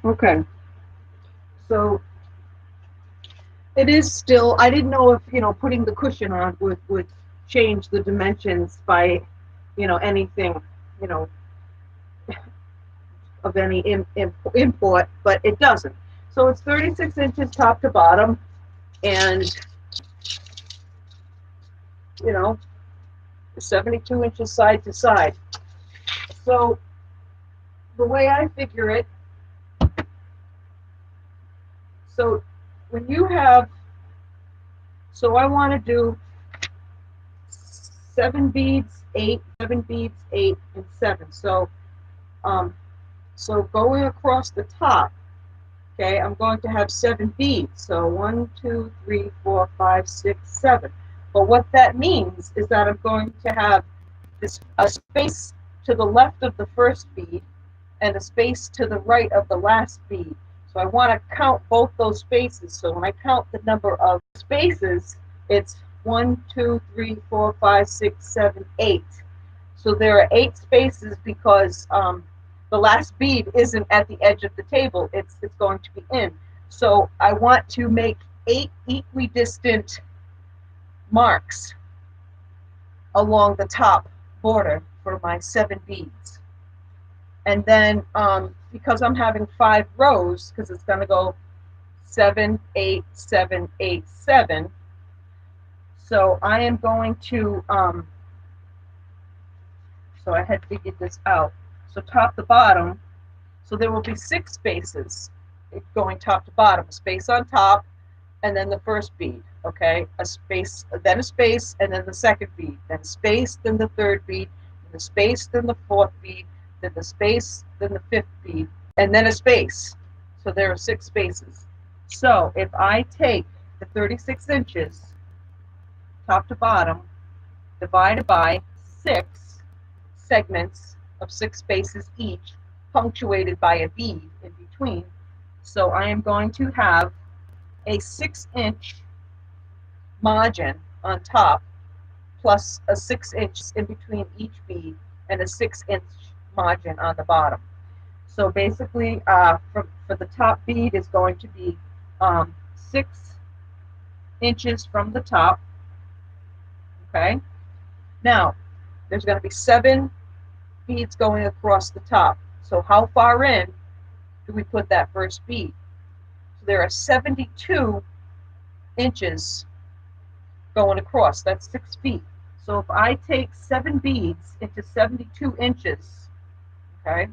Okay. So it is still, I didn't know if, putting the cushion on would change the dimensions by, anything, you know, of any import, but it doesn't. So it's 36 inches top to bottom, and, you know, 72 inches side to side. So the way I figure it, so when you have, so I want to do 7 beads, 8, 7 beads, 8, and 7. Um, so going across the top, okay, I'm going to have 7 beads. So 1, 2, 3, 4, 5, 6, 7. But what that means is that I'm going to have a space to the left of the first bead and a space to the right of the last bead. So I want to count both those spaces. So when I count the number of spaces, it's 1, 2, 3, 4, 5, 6, 7, 8. So there are 8 spaces because the last bead isn't at the edge of the table. It's going to be in. So I want to make 8 equidistant marks along the top border for my 7 beads. And then because I'm having 5 rows, because it's going to go 7, 8, 7, 8, 7. So I am going to, so I had figured this out. So top to bottom, so there will be 6 spaces going top to bottom, a space on top, and then the first bead, okay? A space, and then the second bead, then a space, then the third bead, then the space, then the fourth bead, then the space, then the fifth bead, and then a space. So there are 6 spaces. So if I take the 36 inches, top to bottom, divided by 6 segments of 6 spaces each, punctuated by a bead in between. So I am going to have a 6-inch margin on top plus a 6-inch in between each bead and a 6-inch margin on the bottom. So basically, for the top bead is going to be 6 inches from the top. Okay. Now, there's going to be 7 beads going across the top. So how far in do we put that first bead? So there are 72 inches going across. That's 6 feet. So if I take 7 beads into 72 inches, okay,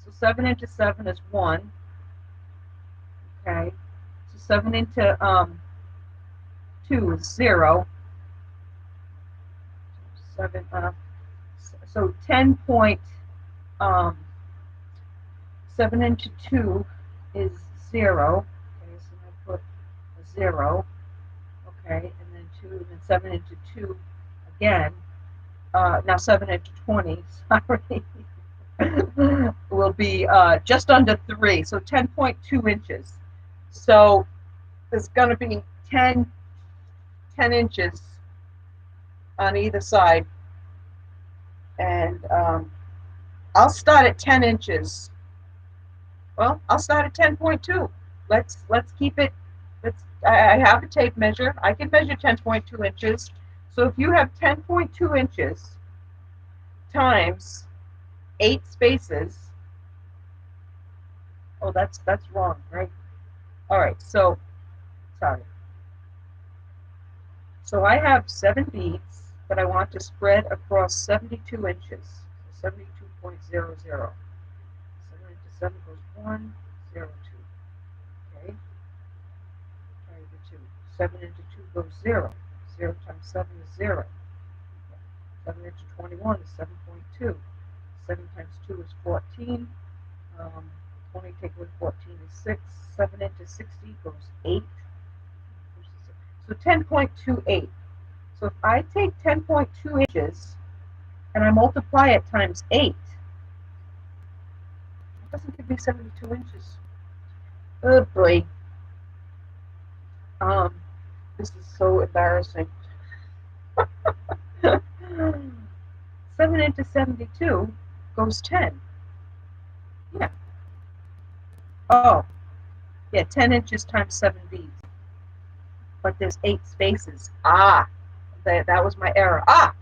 so 7 into 7 is 1, okay, so 7 into 2 is 0, 7, so 10 um, 7 into 2 is 0, okay, so I put a 0, okay, and then 2, and 7 into 2 again, now 7 into 20, sorry, will be just under 3, so 10.2 inches. So there's going to be 10 inches on either side, and I'll start at 10 inches. Well, I'll start at 10.2. Let's keep it. I have a tape measure. I can measure 10.2 inches. So if you have 10.2 inches times 8 spaces, oh, that's wrong, right? All right, so sorry. So I have 7 beads that I want to spread across 72 inches. 72.00. 7 into 7 goes 1, 0, 2. Okay. Try the 2. 7 into 2 goes 0. 0 times 7 is 0. Okay. 7 into 21 is 7.2. 7 times 2 is 14. 20 take away 14 is 6. 7 into 60 goes 8. So 10.28. So if I take 10.2 inches and I multiply it times 8, it doesn't give me 72 inches. Oh boy. This is so embarrassing. 7 into 72 goes 10. Yeah. Oh, yeah, 10 inches times 7 beads. But there's 8 spaces. Ah, that was my error. Ah,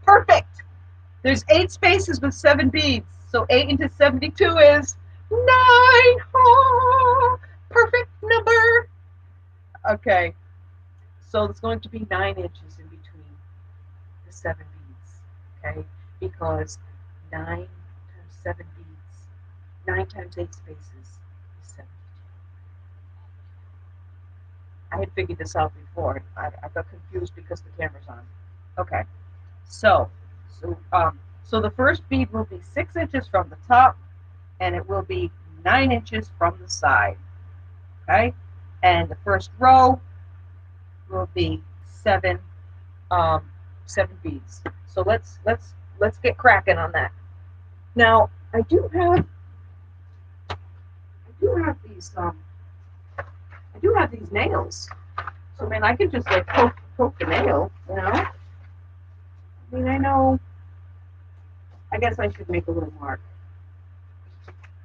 perfect. There's 8 spaces with 7 beads. So 8 into 72 is 9. Oh, perfect number. Okay, so it's going to be 9 inches in between the 7 beads. Okay, because 9 times 7 beads, 9 times 8 spaces is 72. I had figured this out before. I got confused because the camera's on. Okay, so so so the first bead will be 6 inches from the top, and it will be 9 inches from the side. Okay, and the first row will be 7 um, 7 beads. So let's get cracking on that. Now I do have these nails. So I mean I could just like poke the nail, you know. I mean I know. I guess I should make a little mark,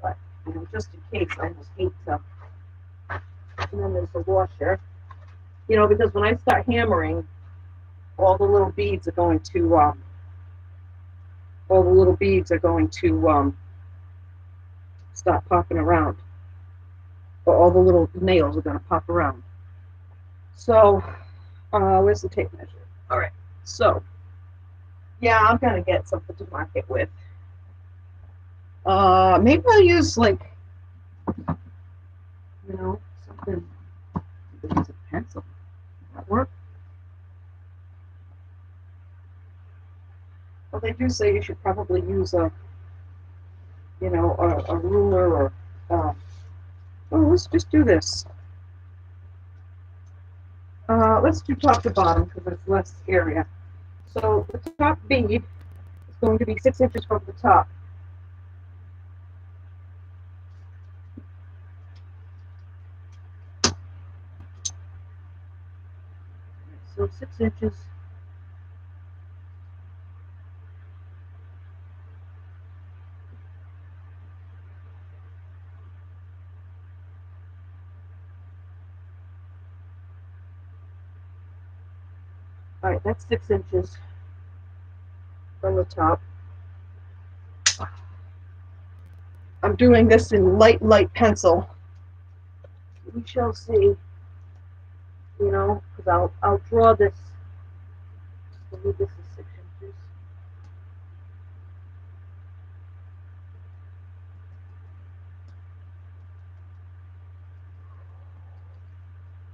but you know just in case. I almost hate to. And then there's the washer. You know because when I start hammering, all the little beads are going to stop popping around, or all the little nails are going to pop around. So, where's the tape measure? All right. So, yeah, I'm going to get something to mark it with. Maybe I'll use like, you know, something. Use a pencil. Does that work? Well, they do say you should probably use a ruler or. Oh, let's just do this. Let's do top to bottom because it's less area. So the top bead is going to be 6 inches from the top. So 6 inches. All right, that's 6 inches from the top. I'm doing this in light pencil. We shall see, you know, because I'll draw this. I believe this is 6 inches.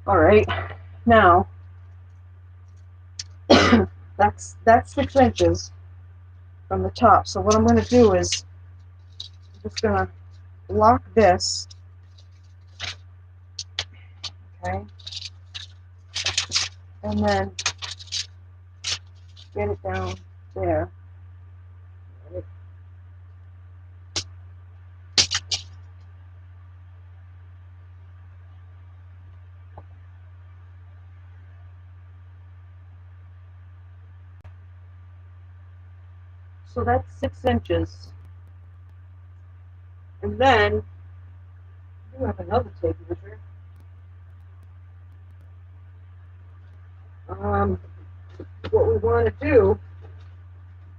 All right, now that's 6 inches from the top. So what I'm going to do is I'm just going to lock this, okay, and then get it down there. Right. So that's 6 inches. And then I do have another tape measure. What we want to do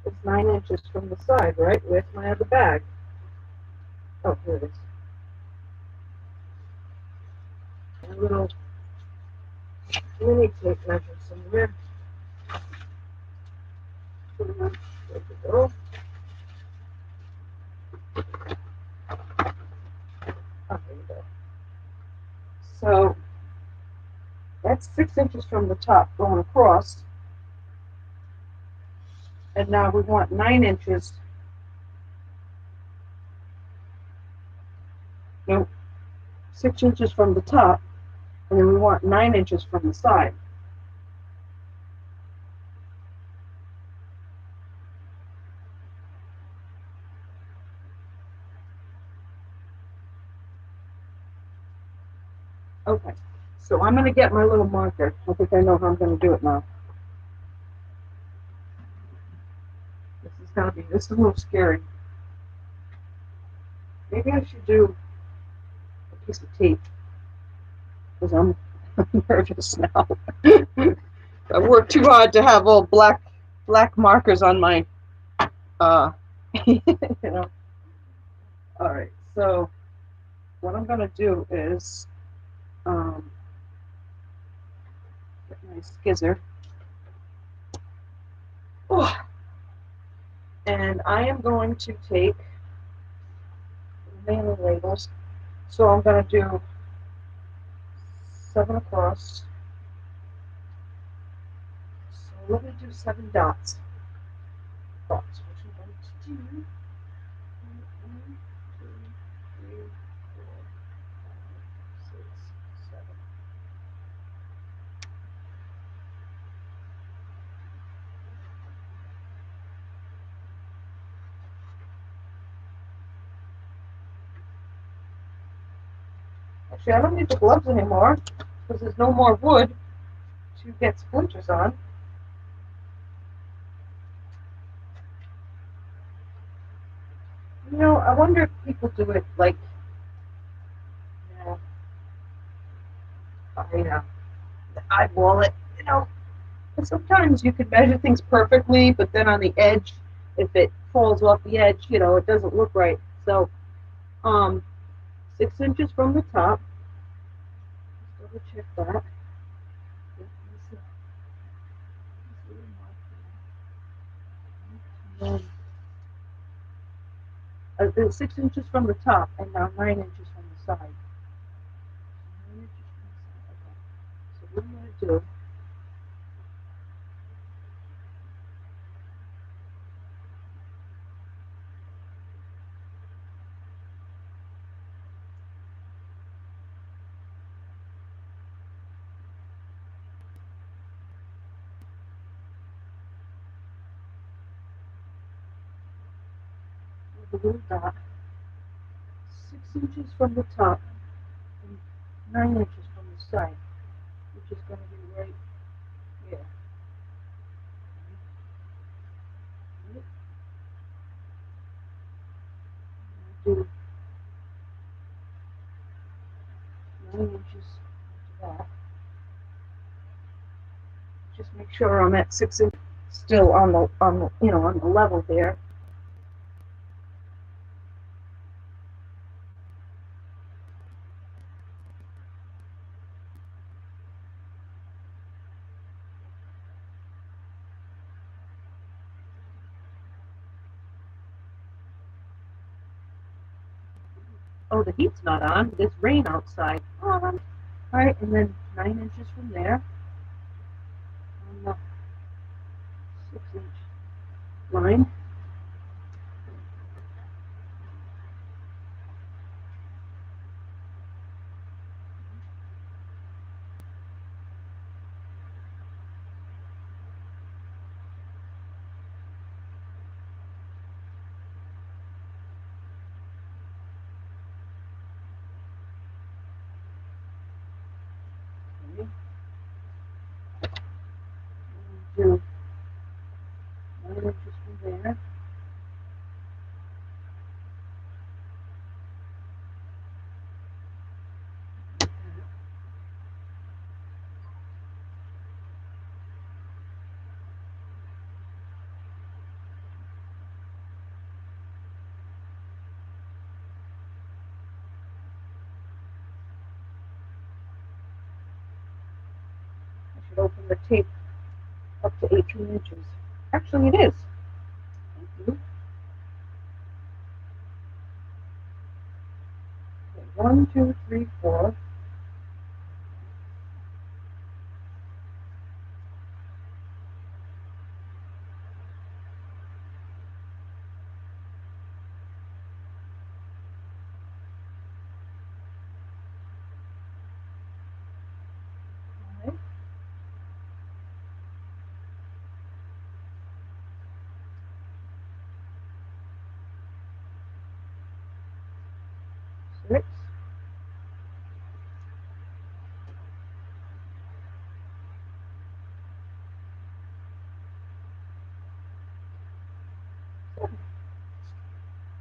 is 9 inches from the side, right? Where's my other bag? Oh, here it is. A little mini tape measure somewhere. There we go. Oh, there we go. So that's 6 inches from the top going across. And now we want 9 inches. Nope. 6 inches from the top. And then we want 9 inches from the side. Okay. So I'm going to get my little marker. I think I know how I'm going to do it now. This is a little scary. Maybe I should do a piece of tape because I'm nervous now. I worked too hard to have all black markers on my, you know. All right, so what I'm gonna do is get my skizzer. Oh, and I am going to take the mailing labels. So I'm going to do 7 across. So let me do 7 dots. Which I'm going to do. 1, 2, 3, 4, 5, 6, 7. Actually, I don't need the gloves anymore because there's no more wood to get splinters on. You know, I wonder if people do it like, you know, eyeball it, you know. And sometimes you can measure things perfectly, but then on the edge, if it falls off the edge, you know, it doesn't look right. So, 6 inches from the top. Let's double check that. Then 6 inches from the top, and now 9 inches from the side. 9 inches from the side. Okay. So what I'm going to do? With a little dot. 6 inches from the top, and 9 inches from the side, which is going to be right here. Do 9 inches to that. Just make sure I'm at 6 inches still on the on the level there. Oh, the heat's not on. There's rain outside. All right, and then 9 inches from there on the 6-inch line. Okay. Do 9 inches from there. I should open the tape up to 18 inches. Actually, it is. Thank you. Okay, 1, 2, 3, 4. Okay. 6.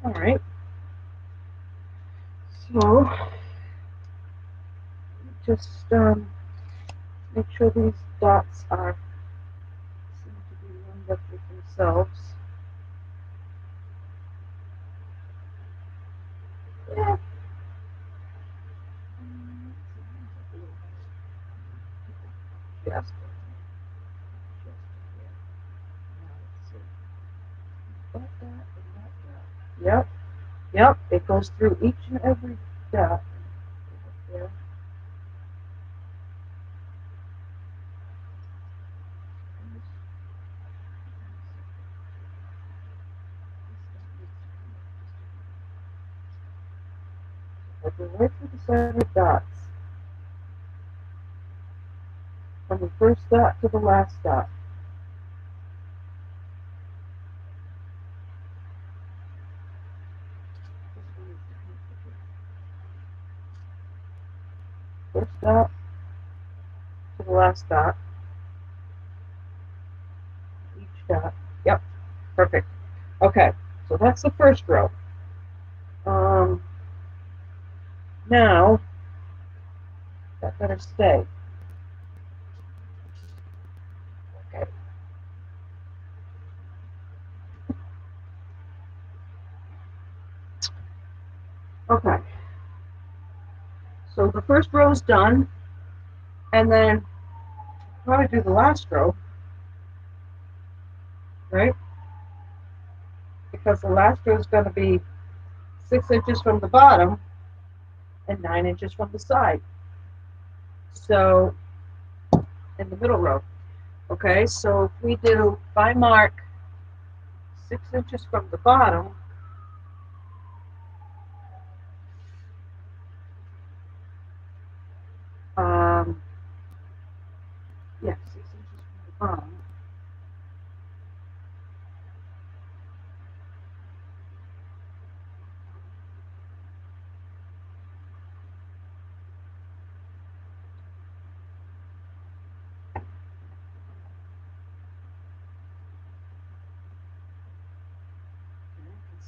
All right. So just make sure these dots are seem to be lined up with themselves. Yeah. Just here. Now let's see. That dot and that dot. Yep. Yep. It goes through each and every dot. There. I go right through the center dots. From the first dot to the last dot. First dot to the last dot. Each dot. Yep. Perfect. Okay. So that's the first row. Now that better stay. Okay. Okay. So the first row is done, and then probably do the last row, right? Because the last row is going to be 6 inches from the bottom and 9 inches from the side. So in the middle row. Okay, so if we do, if I mark 6 inches from the bottom, yeah, 6 inches from the bottom.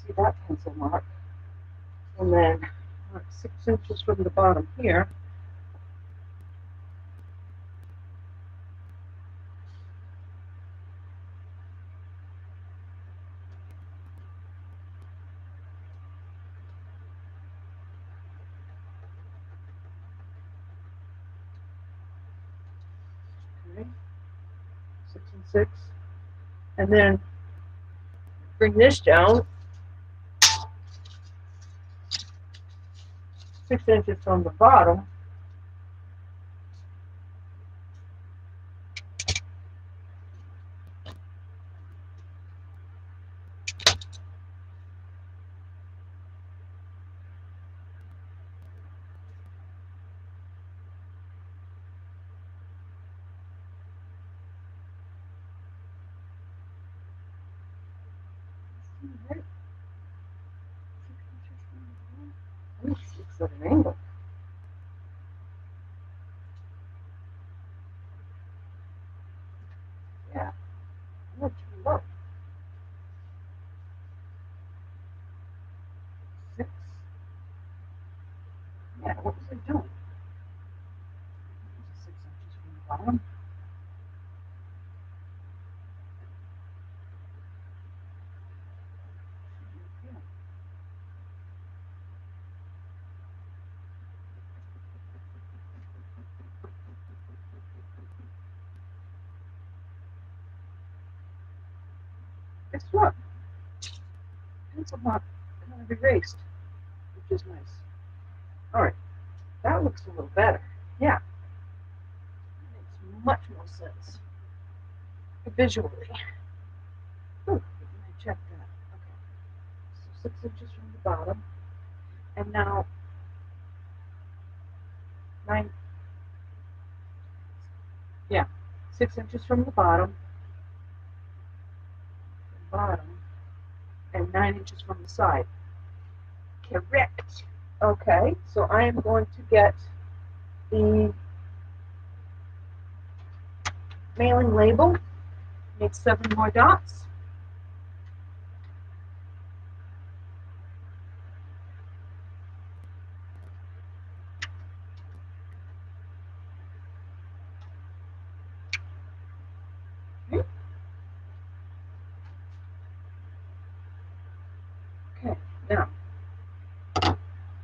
See that pencil mark, and then mark 6 inches from the bottom here. Okay, 6 and 6, and then bring this down 6 inches from the bottom. Right. 6 inches from the bottom. Ooh, it's at an angle. Yeah, I'm too low. 6. Yeah, what was I doing? 6 inches from the bottom. Guess what? Pencil mark kind of erased, which is nice. All right, that looks a little better. Yeah, makes much more sense visually. Ooh, let me check that. Okay, so 6 inches from the bottom, and now 9. Yeah, 6 inches from the bottom, and 9 inches from the side. Correct. Okay, so I am going to get the mailing label. Make 7 more dots.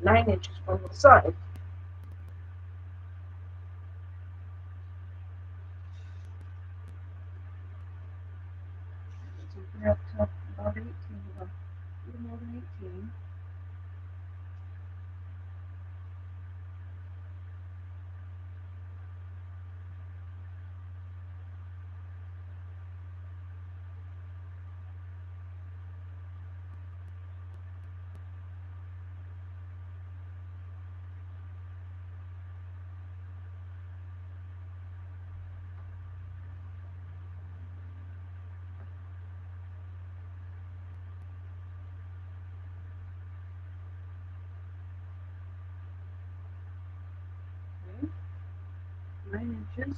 9 inches from the side. So we're up to about 18, a little more than 18. Okay, 9 inches.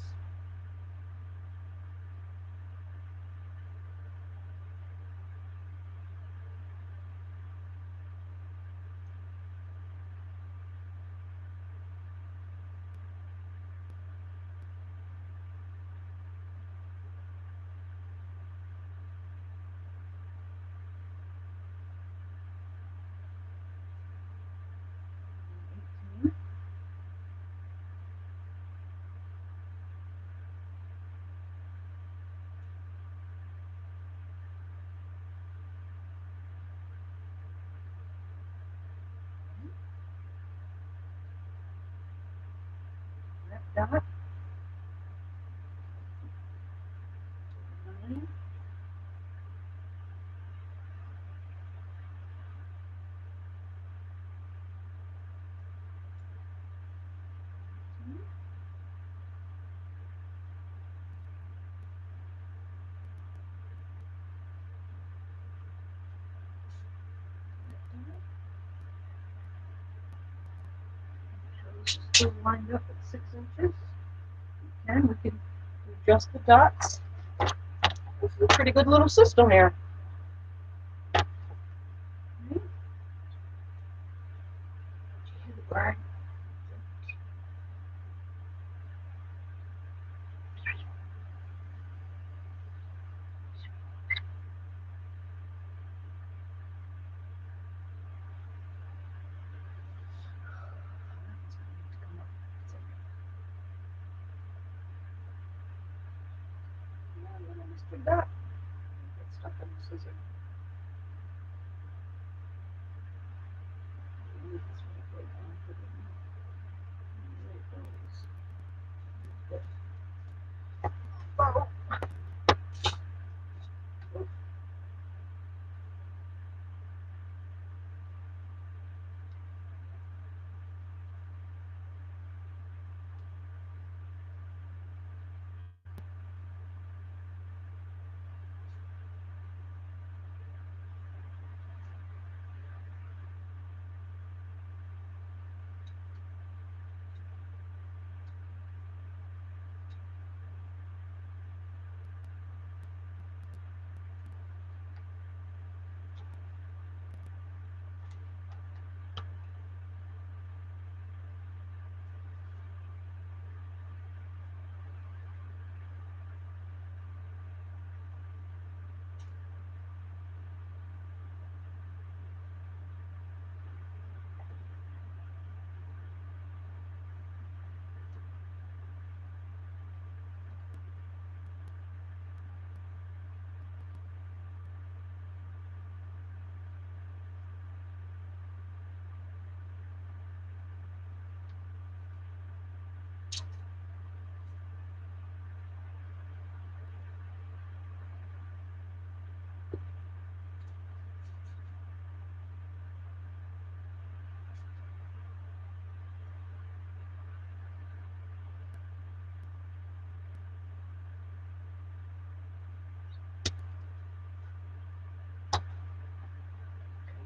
That dot. 9. Still lined up at 6 inches. And we can adjust the dots. This is a pretty good little system here. Okay. Right. Mr. Dot. Get stuck in the scissor. Oh.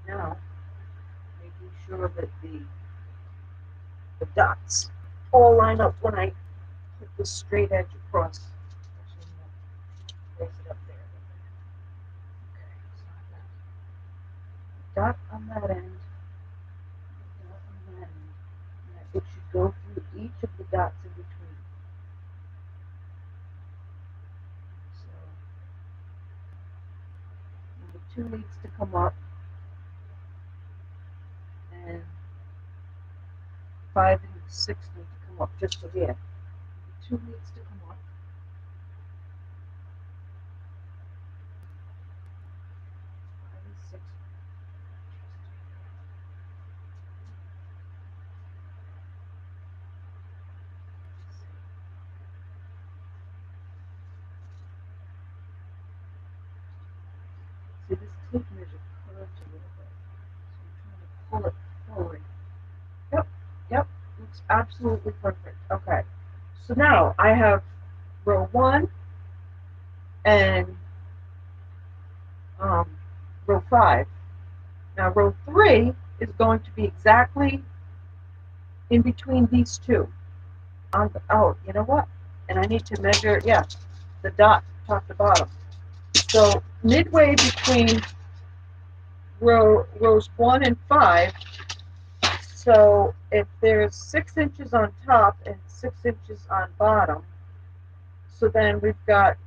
Now, making sure that the dots all line up when I put the straight edge across. Actually, no, place it up there. Okay, so I've got a dot on that end, a dot on that end, and it should go through each of the dots in between. So number 2 needs to come up, and 5 and 6 need to come up just so here. 2 needs to come up. 5 and 6. See, this tape measure curves a little bit, so I'm trying to pull it forward. Yep, yep, looks absolutely perfect. Okay, so now I have row 1 and row 5. Now row 3 is going to be exactly in between these two. Oh, you know what? And I need to measure, yeah, the dot top to bottom. So midway between rows 1 and 5, so if there's 6 inches on top and 6 inches on bottom, so then we've got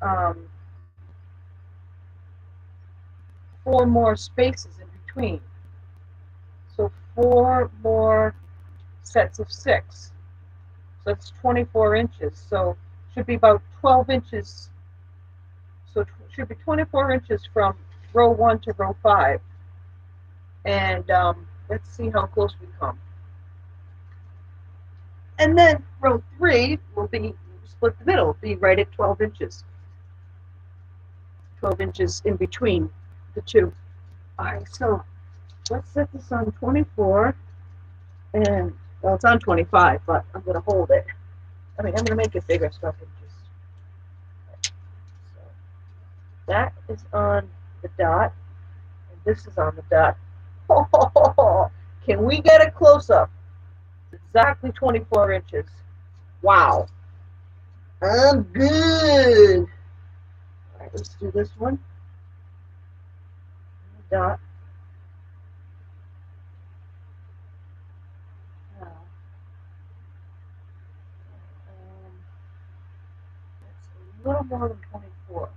4 more spaces in between. So 4 more sets of 6. So that's 24 inches. So it should be about 12 inches. So it should be 24 inches from row 1 to row 5. And let's see how close we come. And then row 3 will be split the middle, be right at 12 inches. 12 inches in between the two. All right, so let's set this on 24. And, well, it's on 25, but I'm going to hold it. I mean, I'm going to make it bigger so I can just. So that is on the dot, and this is on the dot. Oh, can we get a close up? Exactly 24 inches. Wow. I'm good. All right, let's do this one. Dot. Now, that's a little more than 24.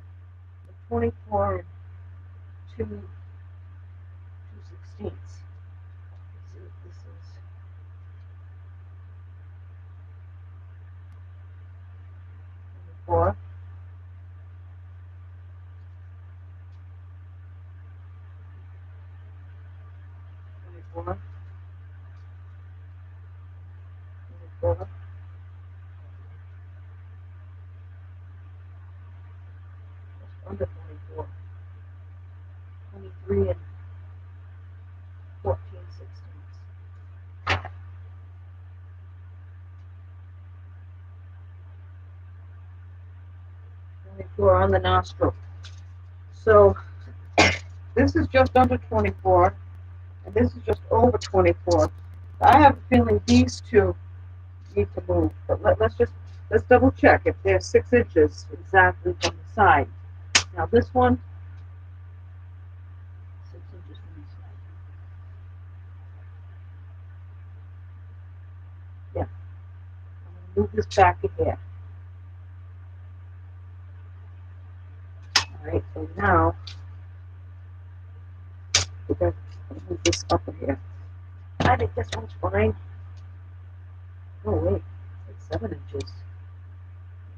24 and 2/16. Let's see what this is. 24. 24. 24. Just under 24. 23 and 14/16. 24 on the nostril. So this is just under 24, and this is just over 24. I have a feeling these two need to move, but let's double check if they're 6 inches exactly from the side. Now this one, 6 inches from the side. Yeah, I'm going to move this back a hair. All right, so now we're going to move this up a hair. I think this one's fine. Oh wait, it's 7 inches.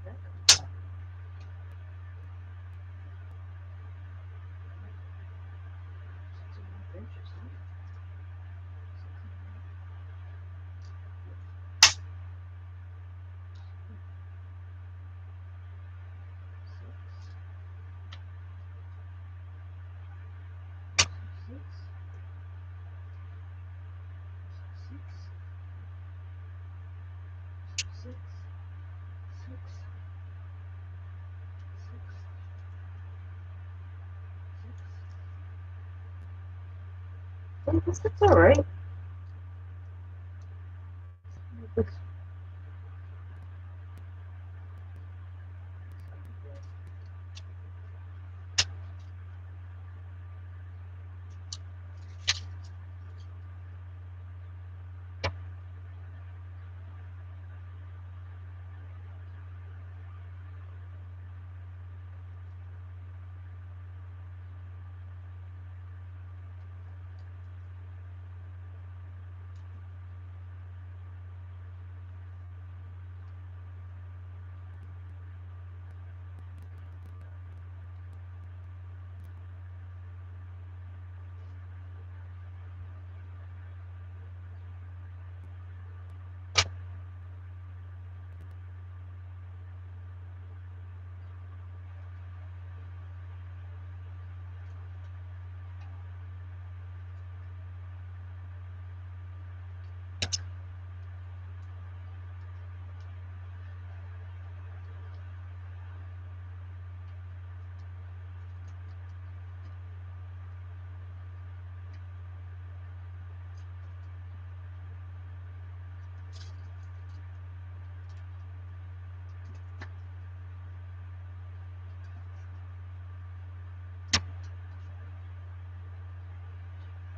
That comes up. 6.5 inches, huh? 6, 6, 6, 6, 6, 6. I guess that's all right. This.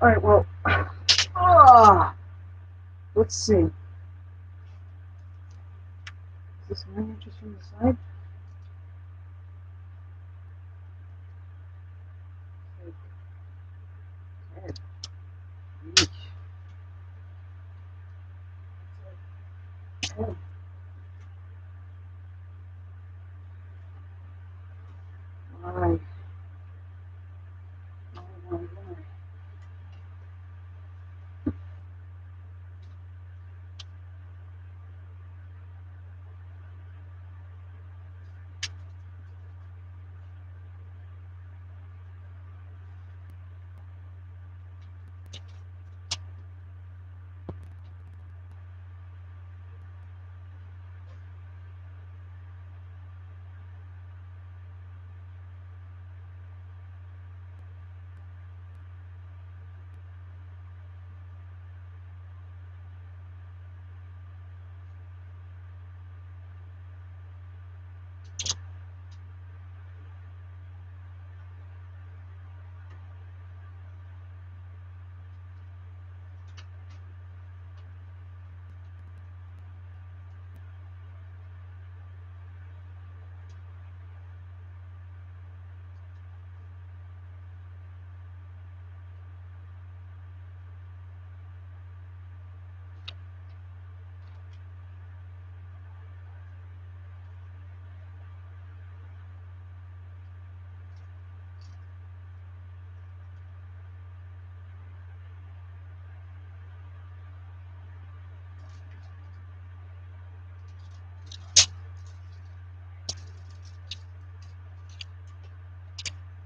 All right, well, let's see. Is this 9 inches from the side? Okay. Each. Okay. All right.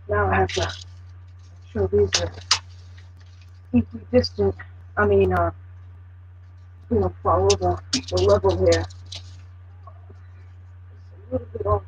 Now I have to make sure these are equidistant. I mean, follow the level here. It's a little bit off.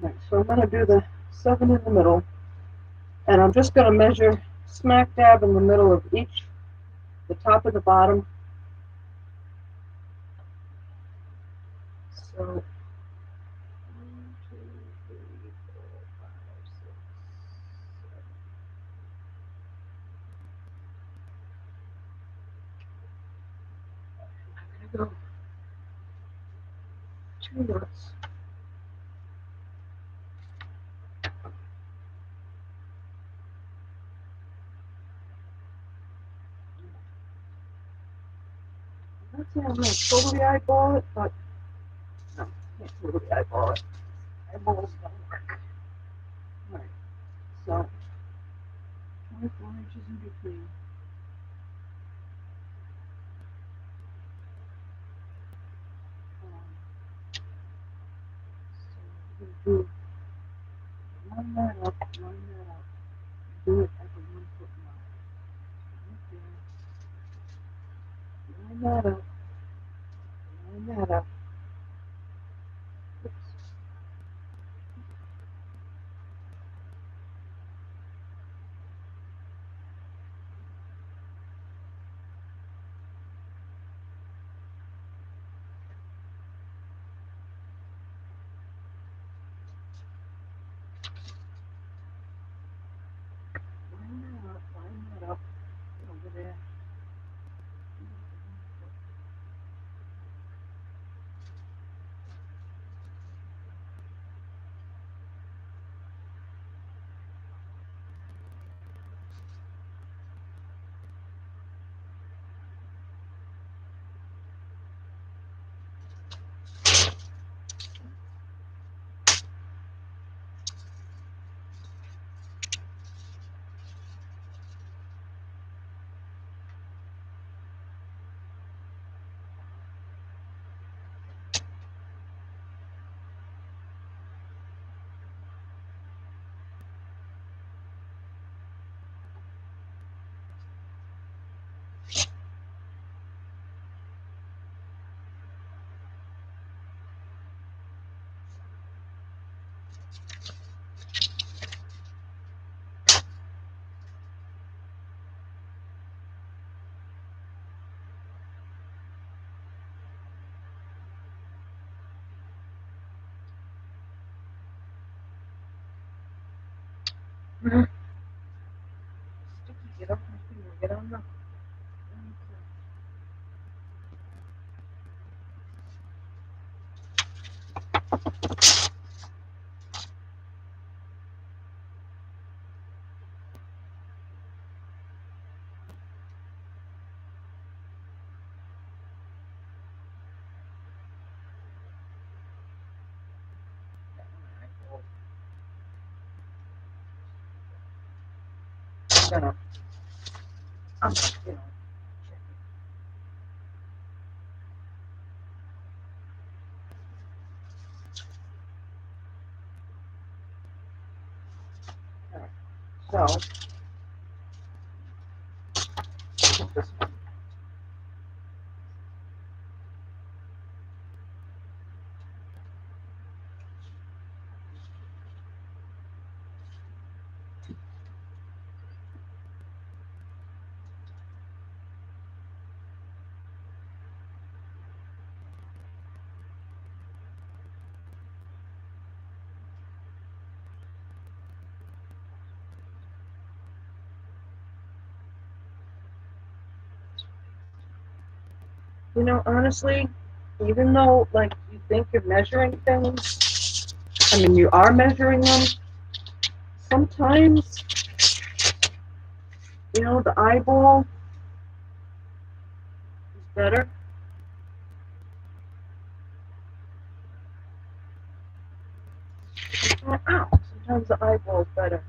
Right, so I'm going to do the 7 in the middle, and I'm just going to measure smack dab in the middle of each, the top and the bottom. So 1, 2, 3, 4, 5, 6, 7. I'm going to go 2 knots. Not saying I'm going to totally eyeball it, but no, I can't totally eyeball it. Eyeballs don't work. Alright, so 24 inches in between. So we're going to line that up, do it at the 1 foot mark. Right there. Line that up, line that up. Oops. Line that up over there. Sticky, get off my finger, get on the. I'm gonna, you know, check it. Alright, so, this one. You know, honestly, even though, like, you think you're measuring things, I mean, you are measuring them, sometimes, you know, the eyeball is better. Ow! Sometimes the eyeball is better.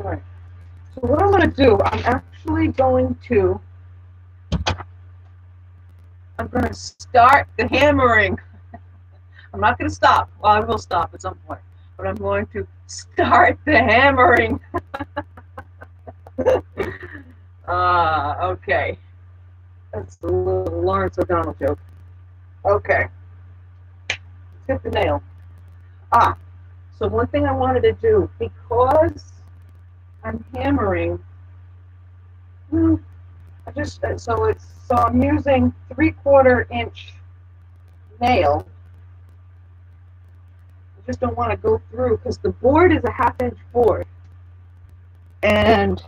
All right. So what I'm going to do, I'm going to start the hammering. I'm not going to stop. Well, I will stop at some point, but I'm going to start the hammering. Okay. That's a little Lawrence O'Donnell joke. Okay. Let's hit the nail. So one thing I wanted to do, because I'm hammering, so I'm using 3/4 inch nail. I just don't want to go through because the board is a 1/2 inch board, and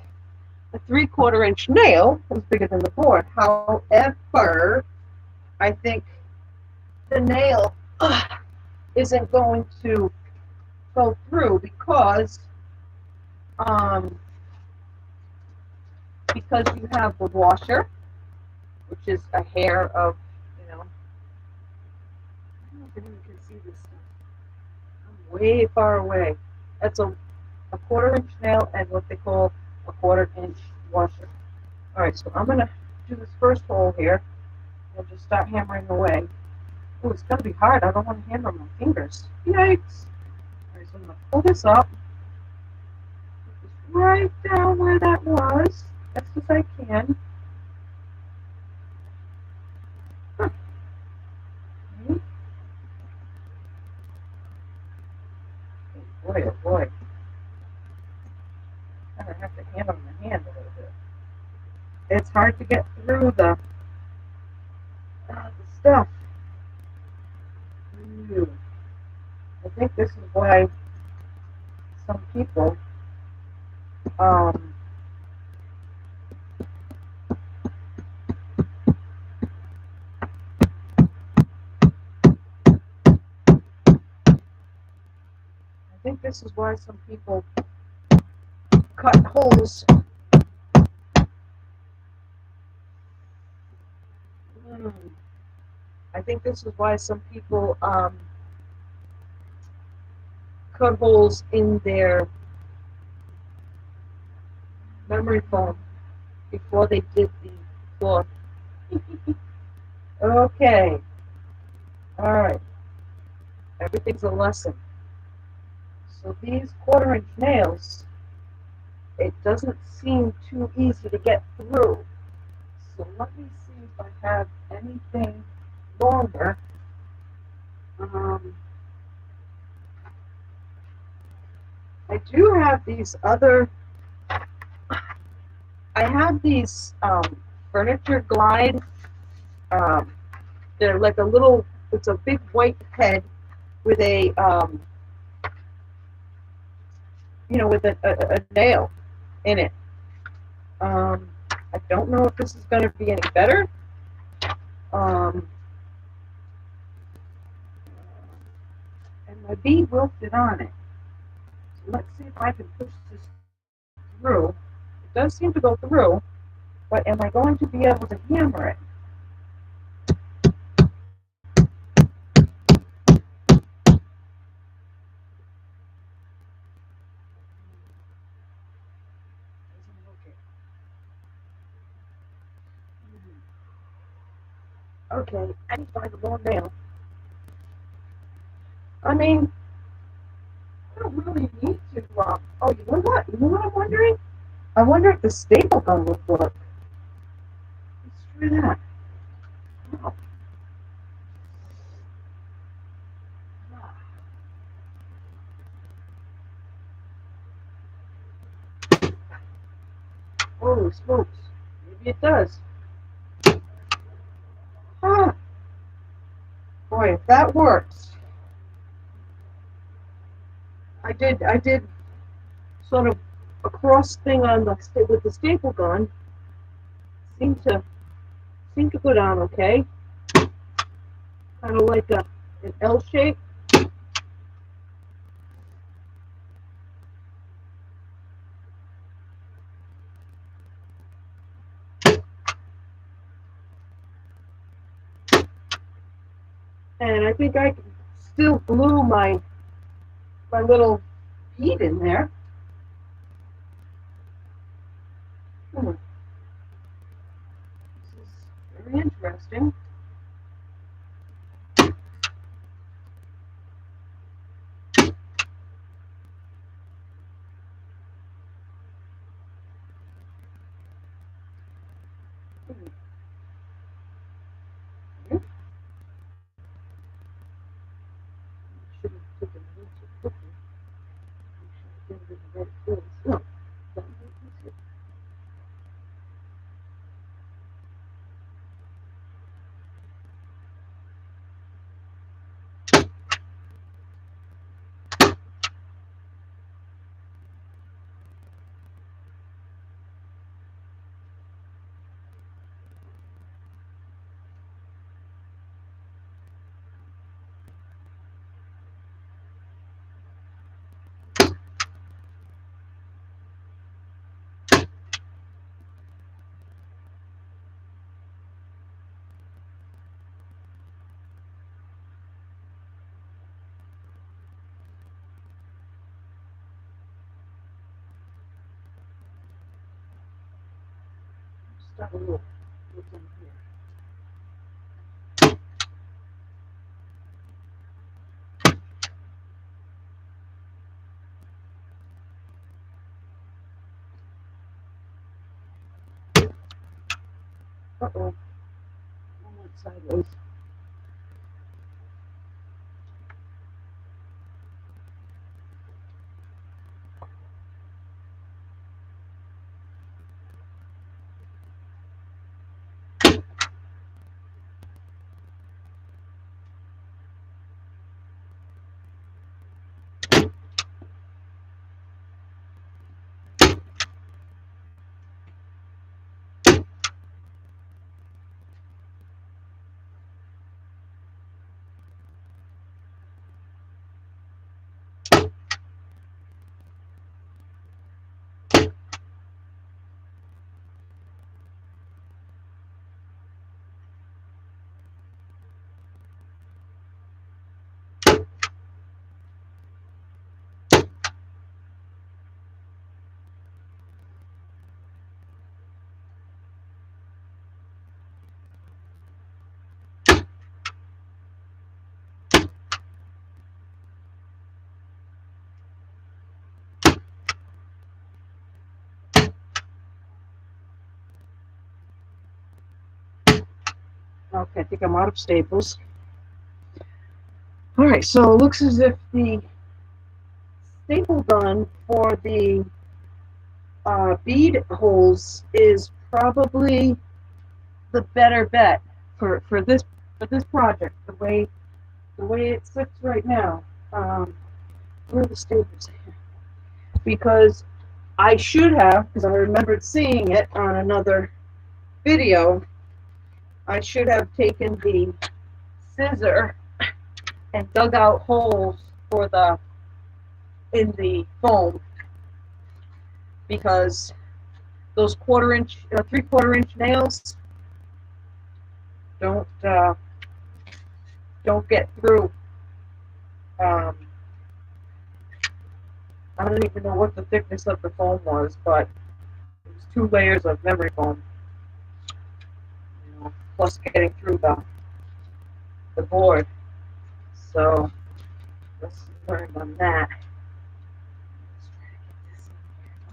a 3/4 inch nail is bigger than the board. However, I think the nail isn't going to go through um, because you have the washer, which is a hair of, I don't know if anyone can see this stuff. I'm way far away. That's a 1/4 inch nail and what they call a 1/4 inch washer. All right, so I'm gonna do this first hole here and just start hammering away. Oh, it's gonna be hard. I don't want to hammer my fingers. Yikes! All right, so I'm gonna pull this up, put this right down where that was, best as I can. Huh. Okay. Oh boy, oh boy. I'm gonna have to hammer my hand a little bit. It's hard to get through the stuff. Ooh. I think this is why some people cut holes. I think this is why some people cut holes in their memory foam before they did the floor. Okay. All right. Everything's a lesson. So these 1/4 inch nails, it doesn't seem too easy to get through. So let me see if I have anything longer. I do have these other, I have these furniture glide. They're like a little, it's a big white head with a, with a nail in it. I don't know if this is going to be any better. And my bead wilted on it. So let's see if I can push this through. It does seem to go through, but am I going to be able to hammer it? Okay, I need to find the long nail. I mean, I don't really need to. Oh, you know what? You know what I'm wondering? I wonder if the staple gun would work. Let's try that. Oh. Holy smokes. Maybe it does. Huh. Boy, if that works. I did sort of a cross thing on the with the staple gun. Seemed to go down okay. Kind of like an L shape. And I think I can still glue my little bead in there. Hmm. This is very interesting. Hmm. Hmm. Should have taken notes so quickly. I should have been in the right place. No, don't make this. Start a little. What's in here? Uh-oh. I went sideways. Okay, I think I'm out of staples. All right, so it looks as if the staple gun for the bead holes is probably the better bet for this project. The way it sits right now. Where are the staples? Because I should have, because I remembered seeing it on another video. I should have taken the scissor and dug out holes for the in the foam because those 3/4 inch nails don't uh, don't get through. Um, I don't even know what the thickness of the foam was, but it was 2 layers of memory foam, plus getting through the board. So let's learn on that. Let's try to get this in here.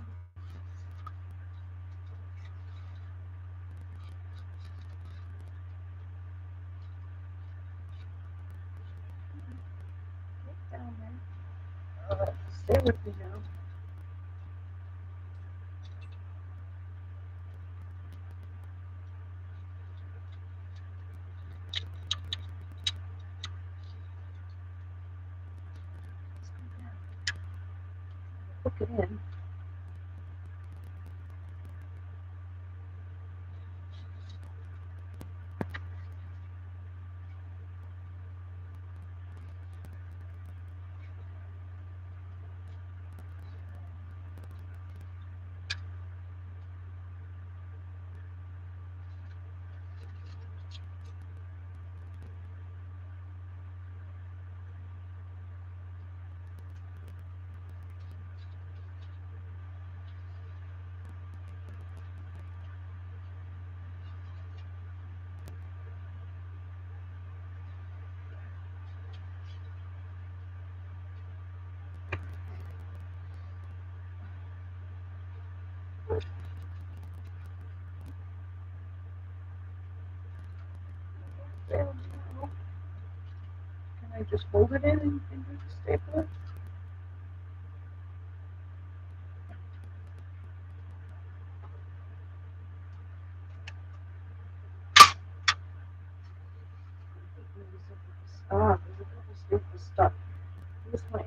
Get down there. Stay with me now. Hook it in. There we go. Can I just fold it in and do the stapler? Ah, there's a couple staples stuck this way.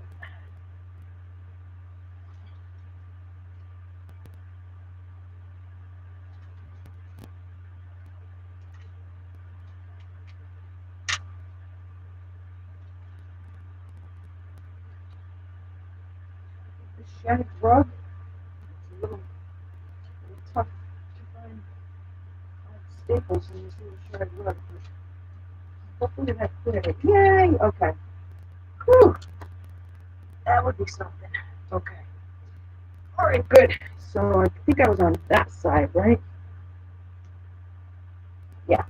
The shag rug. It's a little tough to find staples in this little shag rug. But hopefully that cleared it. Yay! Okay. Whew. That would be something. Okay. All right, good. So I think I was on that side, right? Yeah.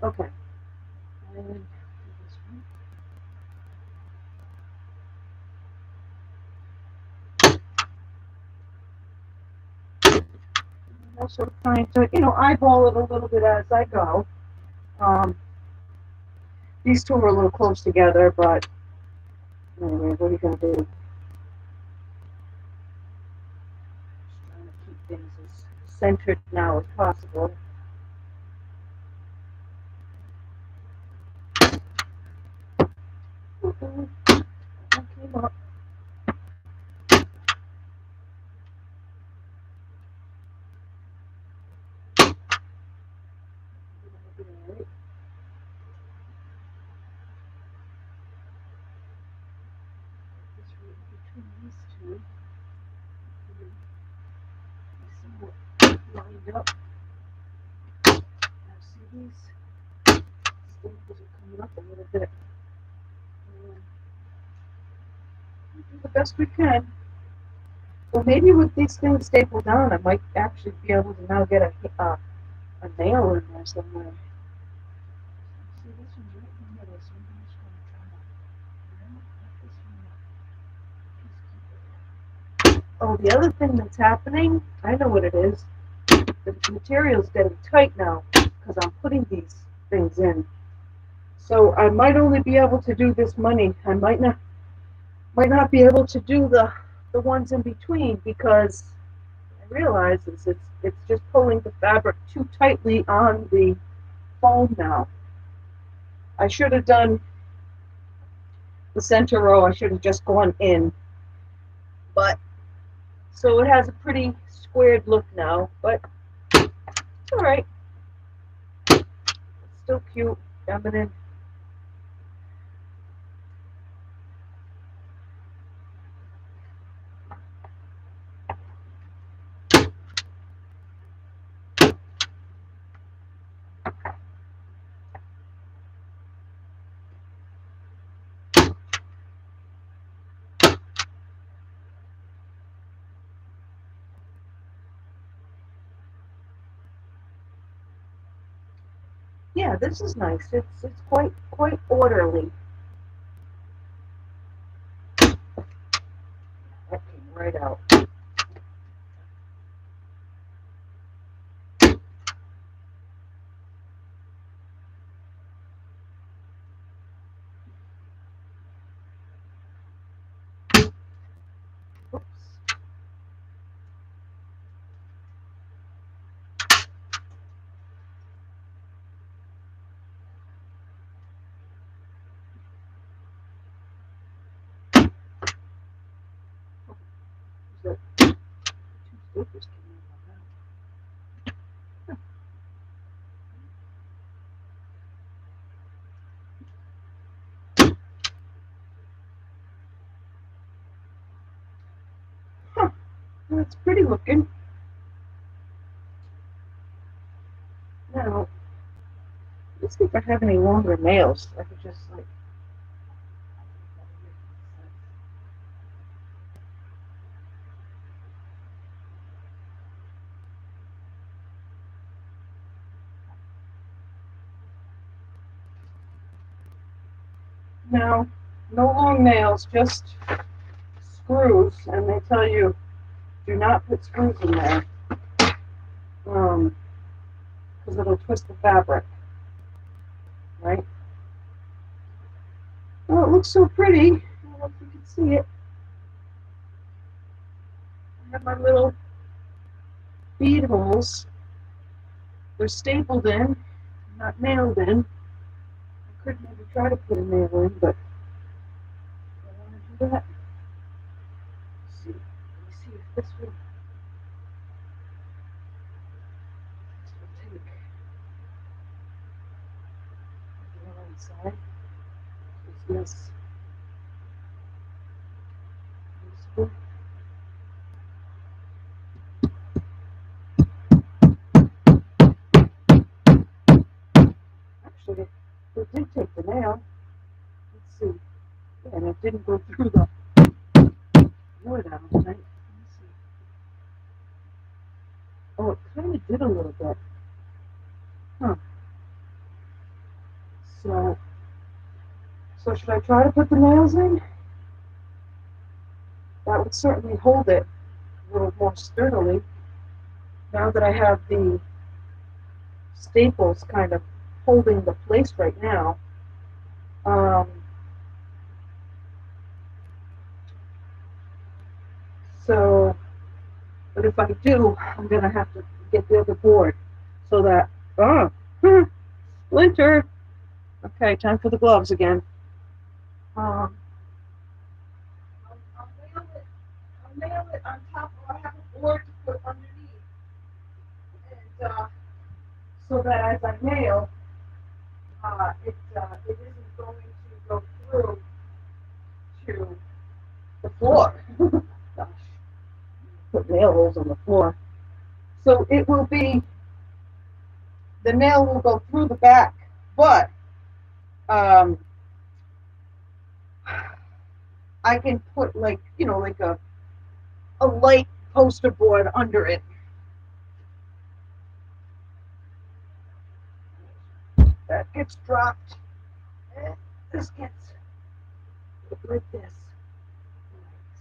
Okay. And this one. I'm also trying to, eyeball it a little bit as I go. Um, these two are a little close together, but anyway, what are you going to do? Just trying to keep things as centered now as possible. That came up. Between these two, somewhat lined up. Now see these staples are coming up a little bit. We do the best we can. Well, maybe with these things stapled down, I might actually be able to now get a nail in there somewhere. See, this one's right in the middle, so I'm just going to try to this one. Oh, the other thing that's happening, I know what it is. The material's getting tight now because I'm putting these things in. So I might only be able to do this money. I might not be able to do the ones in between because I realize it's just pulling the fabric too tightly on the foam now. I should have done the center row. I should have just gone in, but so it has a pretty squared look now. But it's all right. It's still cute, feminine. Yeah, this is nice. It's quite orderly. That came right out. Oops. The two staples came in. Huh. Well, it's pretty looking. Now, let's see if I have any longer nails. I could just like. No, No long nails, just screws, and they tell you do not put screws in there, because it'll twist the fabric, right? Oh, it looks so pretty. I don't know if you can see it. I have my little bead holes. They're stapled in, not nailed in. I could maybe try to put a nail in, but I don't want to do that. Let's see. Let me see if this will take the nail inside. Is this useful? Actually, it did take the nail. Let's see. Yeah, and it didn't go through the wood, I don't think. Let me see. Oh, it kind of did a little bit. Huh. So, should I try to put the nails in? That would certainly hold it a little more sturdily. Now that I have the staples kind of holding the place right now. So, but if I do, I'm going to have to get the other board so that, splinter. Okay, time for the gloves again. Um, I'll nail it on top, or I have a board to put underneath. And so that as I nail, it isn't going to go through to the floor. Gosh, put nail holes on the floor. So it will be, the nail will go through the back, but I can put like, like a light poster board under it. That gets dropped. And this gets like this.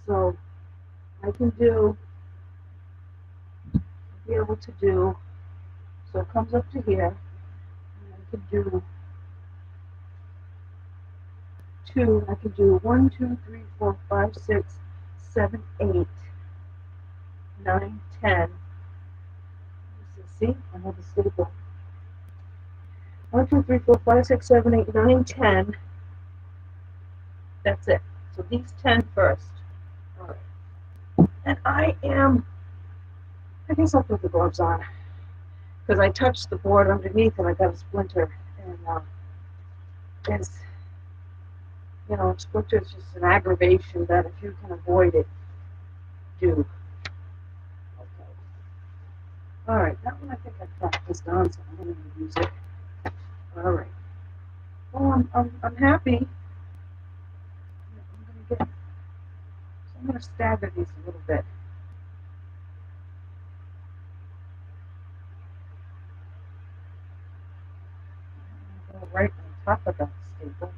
So I can be able to do, so it comes up to here, and I can do two, I can do 1, 2, 3, 4, 5, 6, 7, 8, 9, 10. See, I have a staple. 1, 2, 3, 4, 5, 6, 7, 8, 9, 10. That's it. So these 10 first. All right. And I guess I'll put the gloves on because I touched the board underneath and I got a splinter. And it's, splinter is just an aggravation that if you can avoid it, do. Okay. All right, that one I think I practiced on, so I'm going to use it. All right. Well, I'm happy. I'm going to stagger these a little bit. I'm going to go right on top of that staple.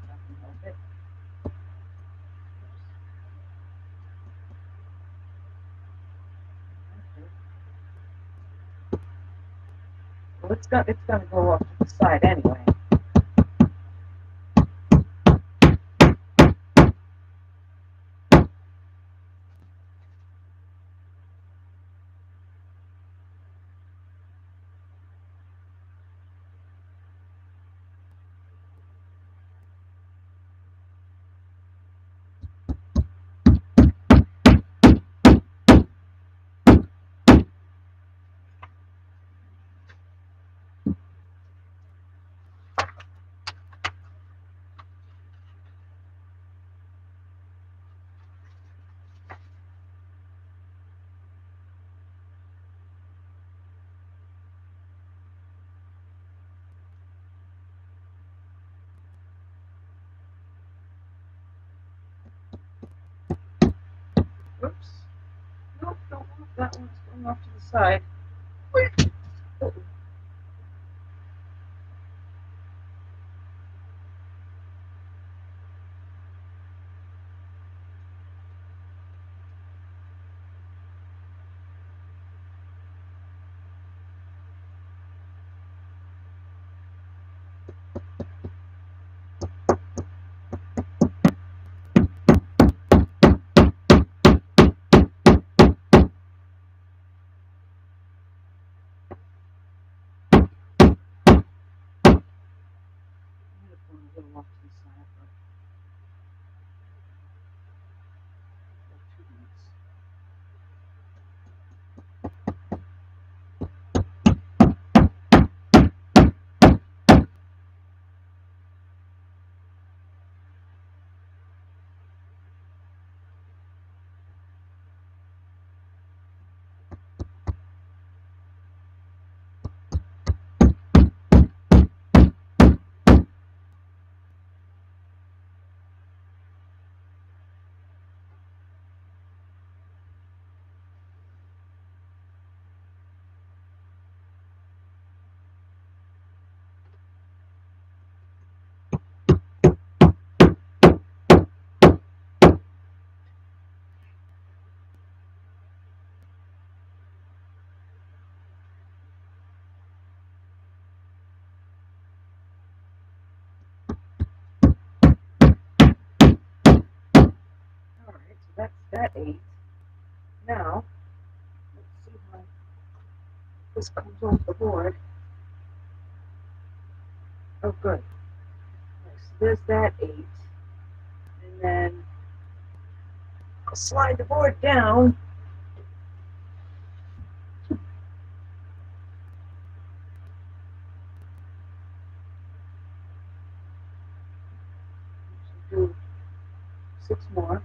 Well, it's going to go off to the side anyway. Oops. Nope, don't want that one's going off to the side. Oh. that 8. Now, let's see how this comes off the board. Oh, good. Okay, so there's that 8. And then I'll slide the board down. Do 6 more.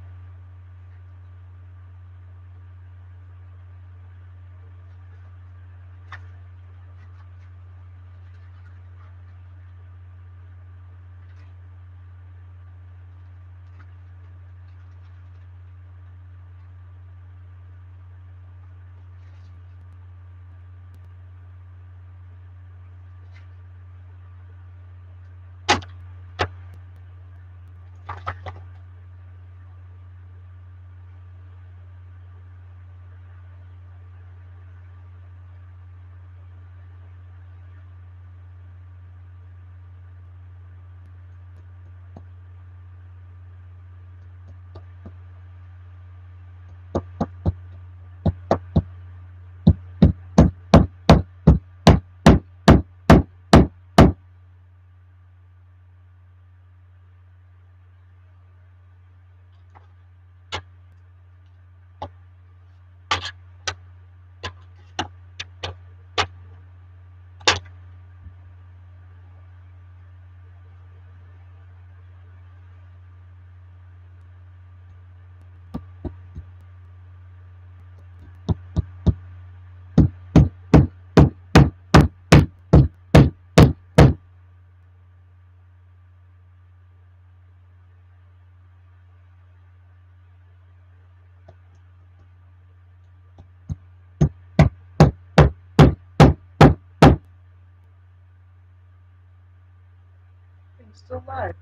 Are you still live?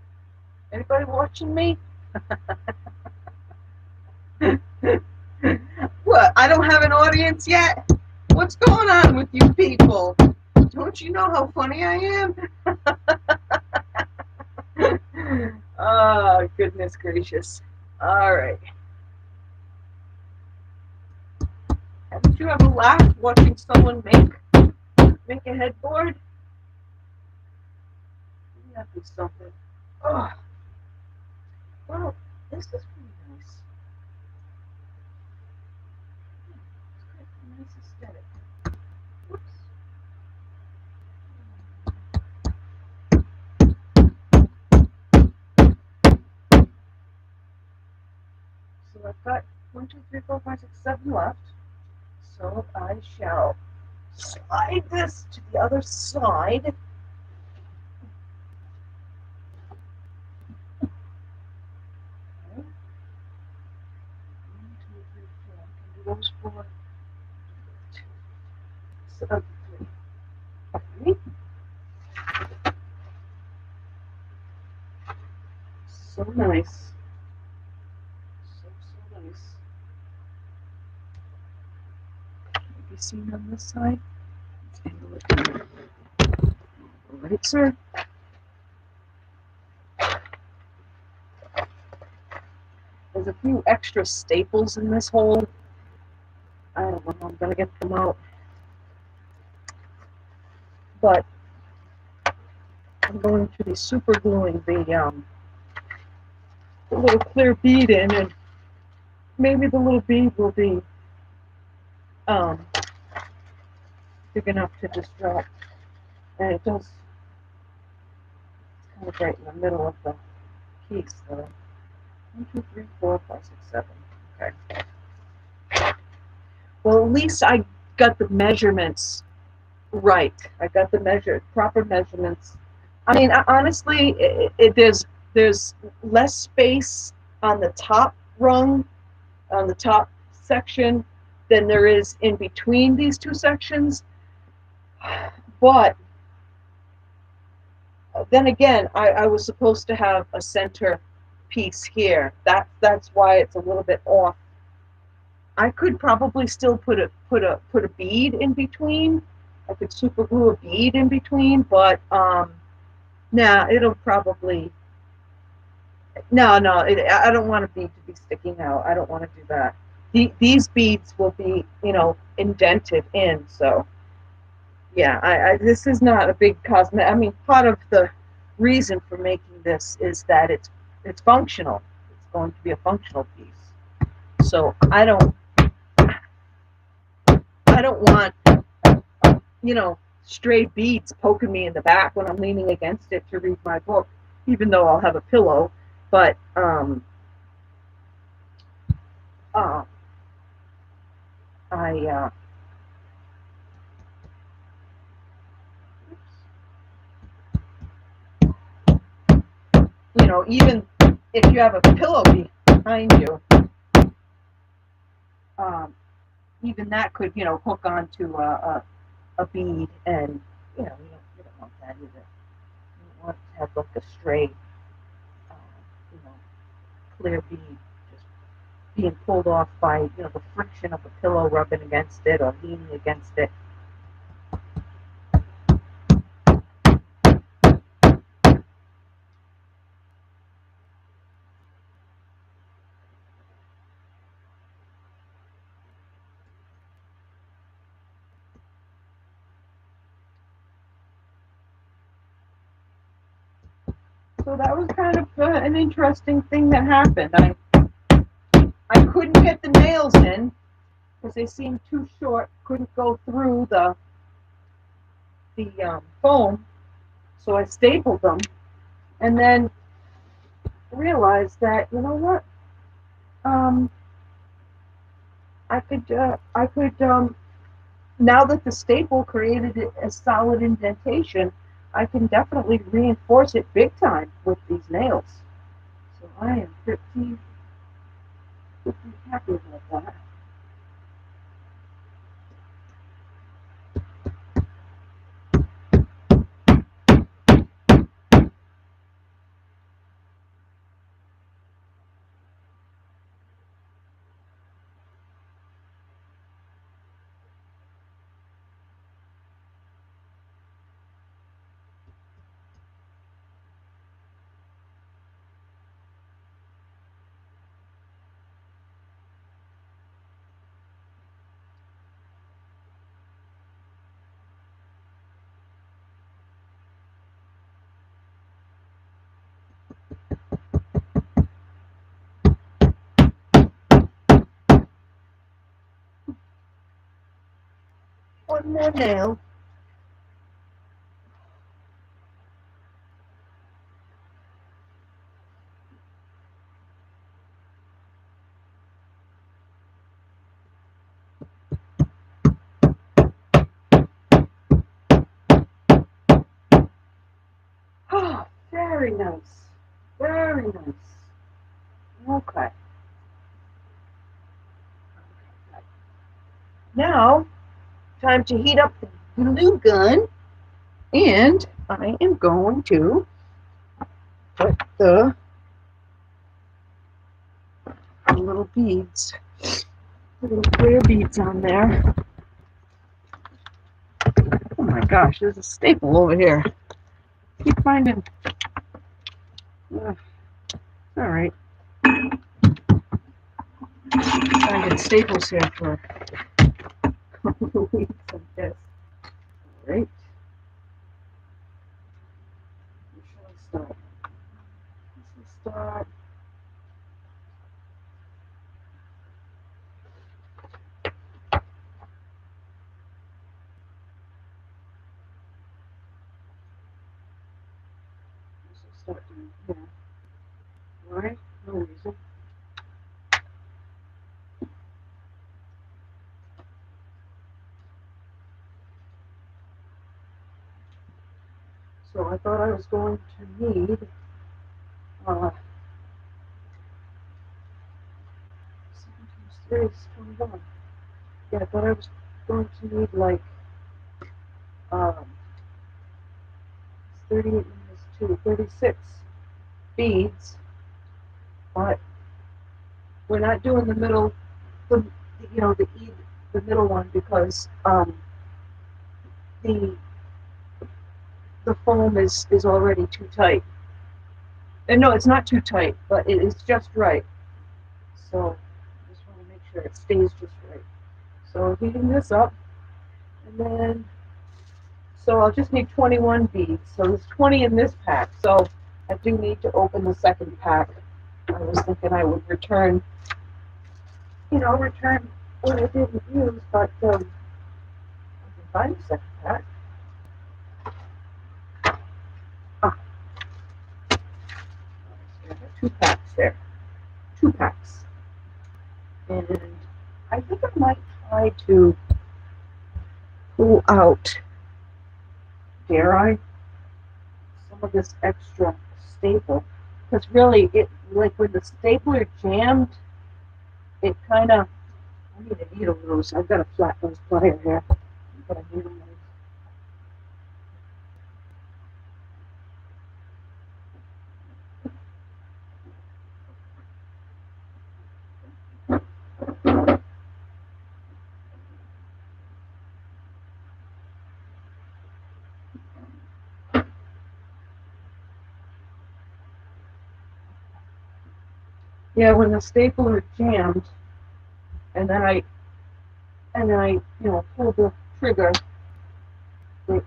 Anybody watching me? What? I don't have an audience yet? What's going on with you people? Don't you know how funny I am? Oh, goodness gracious. All right. Haven't you ever laughed watching someone make a headboard? That be something. Oh, well, this is pretty nice. It's got a nice aesthetic. Whoops. So I've got 1, 2, 3, 4, 5, 6, 7 left. So I shall slide this to the other side. Okay. 1, 2, 3, 4. I can do those 4. 2, 7, 3. Okay. So nice. So nice. Have you seen on this side? Let's angle it down. All right, sir. There's a few extra staples in this hole. I don't know how I'm going to get them out. But I'm going to be super gluing the little clear bead in, and maybe the little bead will be big enough to distract. And it does, it's kind of right in the middle of the piece, though. 1, 2, 3, 4, 5, 6, 7. Okay. Well, at least I got the measurements right. I got the proper measurements. I mean, honestly, there's less space on the top rung, on the top section, than there is in between these two sections. But then again, I was supposed to have a center piece here. That's why it's a little bit off. I could probably still put a bead in between. I could super glue a bead in between, but nah, it'll probably No, no, I don't want a bead to be sticking out. I don't want to do that. These beads will be, indented in. So yeah, this is not a big cosmetic. I mean, part of the reason for making this is that it's functional. It's going to be a functional piece. So I don't want stray beads poking me in the back when I'm leaning against it to read my book, even though I'll have a pillow. But uh, I even if you have a pillow behind you, um, even that could hook onto a bead, and you don't want that either. You don't want to have like a stray, uh, you know, clear bead just being pulled off by the friction of the pillow rubbing against it or leaning against it. So that was kind of an interesting thing that happened. I couldn't get the nails in because they seemed too short. Couldn't go through the foam, so I stapled them, and then realized that um, I could now that the staple created a solid indentation, I can definitely reinforce it big time with these nails. So I am pretty happy about that. One more nail. Oh, very nice. Very nice. Okay. Now, time to heat up the glue gun, and I am going to put the little beads, little clear beads on there. Oh my gosh, there's a staple over here. Keep finding. All right. Finding staples here for a couple of weeks, I guess. All right. Where shall I start? Let's start. Let's start doing here. Why? No reason. So I thought I was going to need 7 times 3 is 21. Yeah, I thought I was going to need like um, 38 minus 2, 36 beads, but we're not doing the middle, the the middle one because the the foam is already too tight. And no, it's not too tight, but it is just right. So I just want to make sure it stays just right. So heating this up, and then, so I'll just need 21 beads. So there's 20 in this pack. So I do need to open the second pack. I was thinking I would return, return what I didn't use, but I can find the second pack. Ah, I got 2 packs there. 2 packs. And I think I might try to pull out, dare I, some of this extra staple. Because really, like when the stapler jammed, it kind of, I need a needle nose. I've got a flat nose plier here, but a needle nose. Yeah, when the stapler jammed, and then I pulled the trigger, it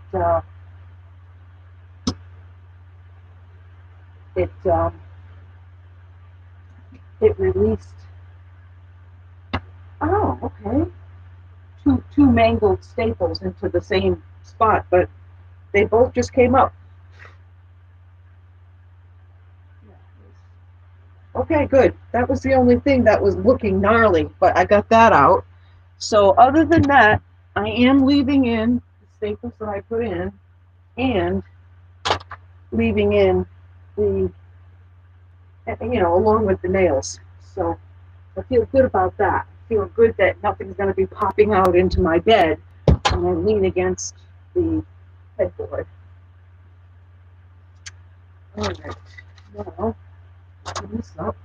it it released. Oh, okay. Two mangled staples into the same spot, but they both just came up. Okay, good. That was the only thing that was looking gnarly, but I got that out. So other than that, I am leaving in the staples that I put in and leaving in the, along with the nails. So I feel good about that. I feel good that nothing's going to be popping out into my bed when I lean against the headboard. All right. Now, open this up.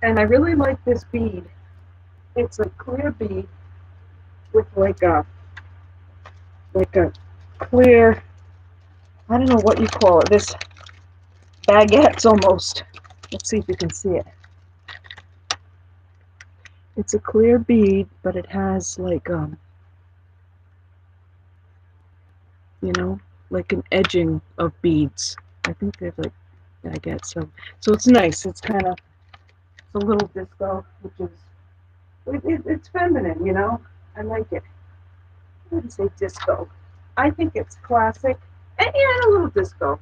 And I really like this bead. It's a clear bead with like a clear, I don't know what you call it, this baguettes almost. Let's see if you can see it. It's a clear bead, but it has like like an edging of beads. I think they're like baguettes. So it's nice. It's kind of, it's a little disco, which is it's feminine, I like it. I wouldn't say disco. I think it's classic, and yeah, a little disco.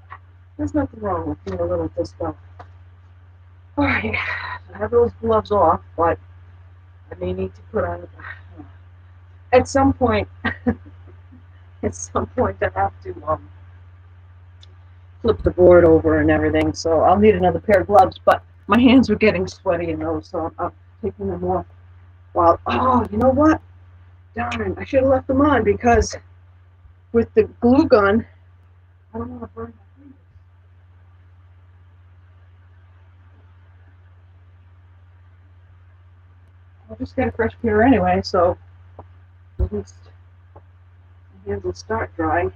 There's nothing wrong with being a little disco. All right, I have those gloves off, but I may need to put on at some point. At some point, I have to flip the board over and everything, so I'll need another pair of gloves. But my hands were getting sweaty in those, so I'm taking them off. While, oh, you know what? Darn, I should have left them on because with the glue gun, I don't want to burn my fingers. I'll just get a fresh pair anyway, so at least my hands will start dry,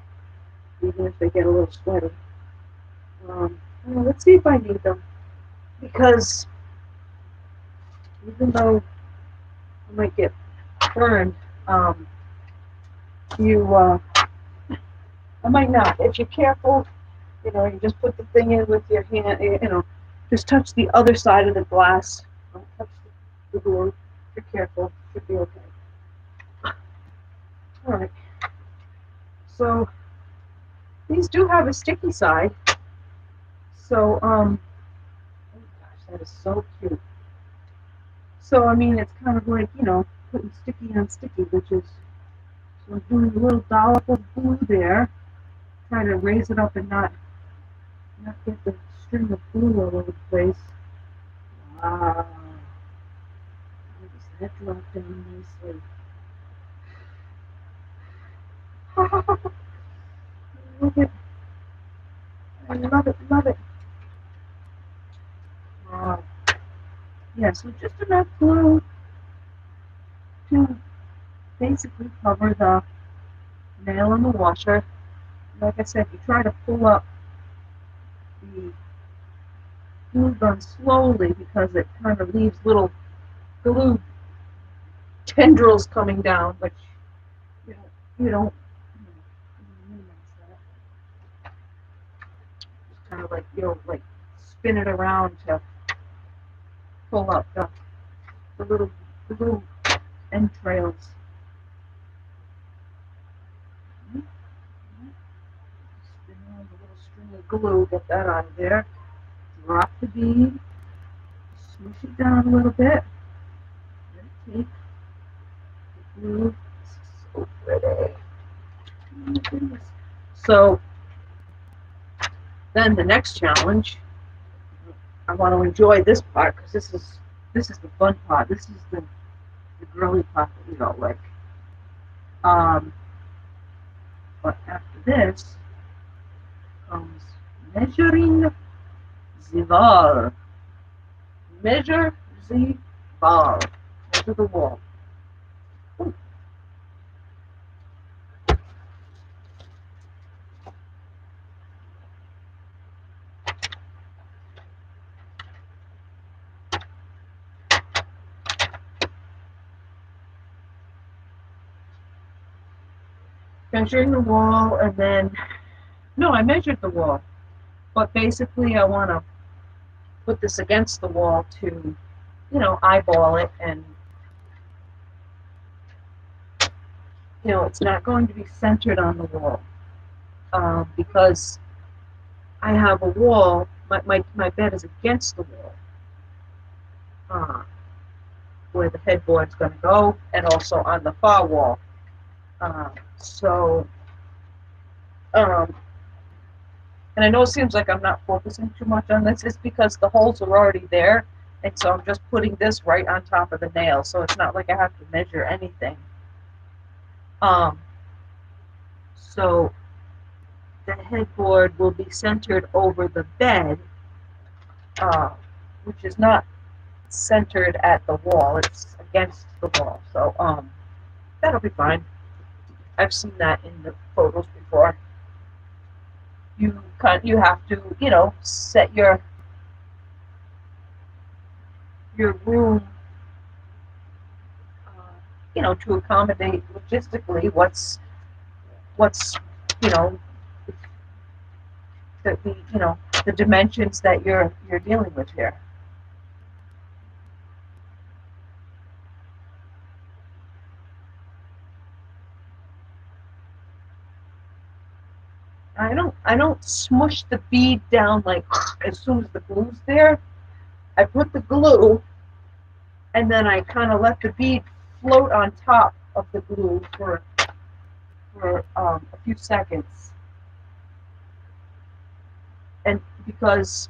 even if they get a little sweaty. Let's see if I need them, because even though I might get burned, I might not. If you're careful, you just put the thing in with your hand, just touch the other side of the glass. Don't touch the glue. If you're careful, it should be okay. All right. So these do have a sticky side. So, oh gosh, that is so cute. So, I mean, it's kind of like, putting sticky on sticky, which is, so I'm doing a little dollop of glue there, trying to raise it up and not get the string of glue all over the place. Wow. How does that drop down nicely? Look at, I love it, love it. Yeah, so just enough glue to basically cover the nail in the washer. Like I said, you try to pull up the glue gun slowly because it kind of leaves little glue tendrils coming down, but you don't just kind of like like spin it around to pull up the little entrails. Spin around the little string of glue, get that out of there. Drop the bead, smoosh it down a little bit. Take the glue. This is so pretty. Oh my goodness. So then the next challenge, I want to enjoy this part because this is the fun part. This is the girly part that we don't like. Um, but after this comes measuring the wall. Measure the wall. Measure the wall. Ooh. Measuring the wall, and then no, I measured the wall, but basically I want to put this against the wall to, eyeball it, and it's not going to be centered on the wall because I have a wall. My bed is against the wall where the headboard's going to go, and also on the far wall. So, and I know it seems like I'm not focusing too much on this. It's because the holes are already there, and so I'm just putting this right on top of the nail. So it's not like I have to measure anything. So the headboard will be centered over the bed, which is not centered at the wall. It's against the wall. So that'll be fine. I've seen that in the photos before. You have to set your room to accommodate logistically what's you know the dimensions that you're dealing with here. I don't smush the bead down like as soon as the glue's there. I put the glue and then I kind of let the bead float on top of the glue for a few seconds, and because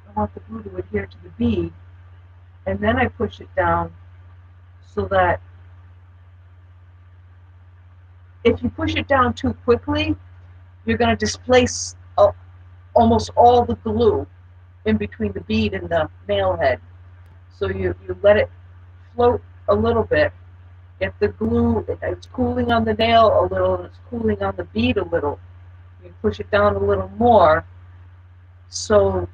I want the glue to adhere to the bead, and then I push it down so that if you push it down too quickly, you're going to displace almost all the glue in between the bead and the nail head. So you let it float a little bit. If the glue, it's cooling on the nail a little and it's cooling on the bead a little, you push it down a little more so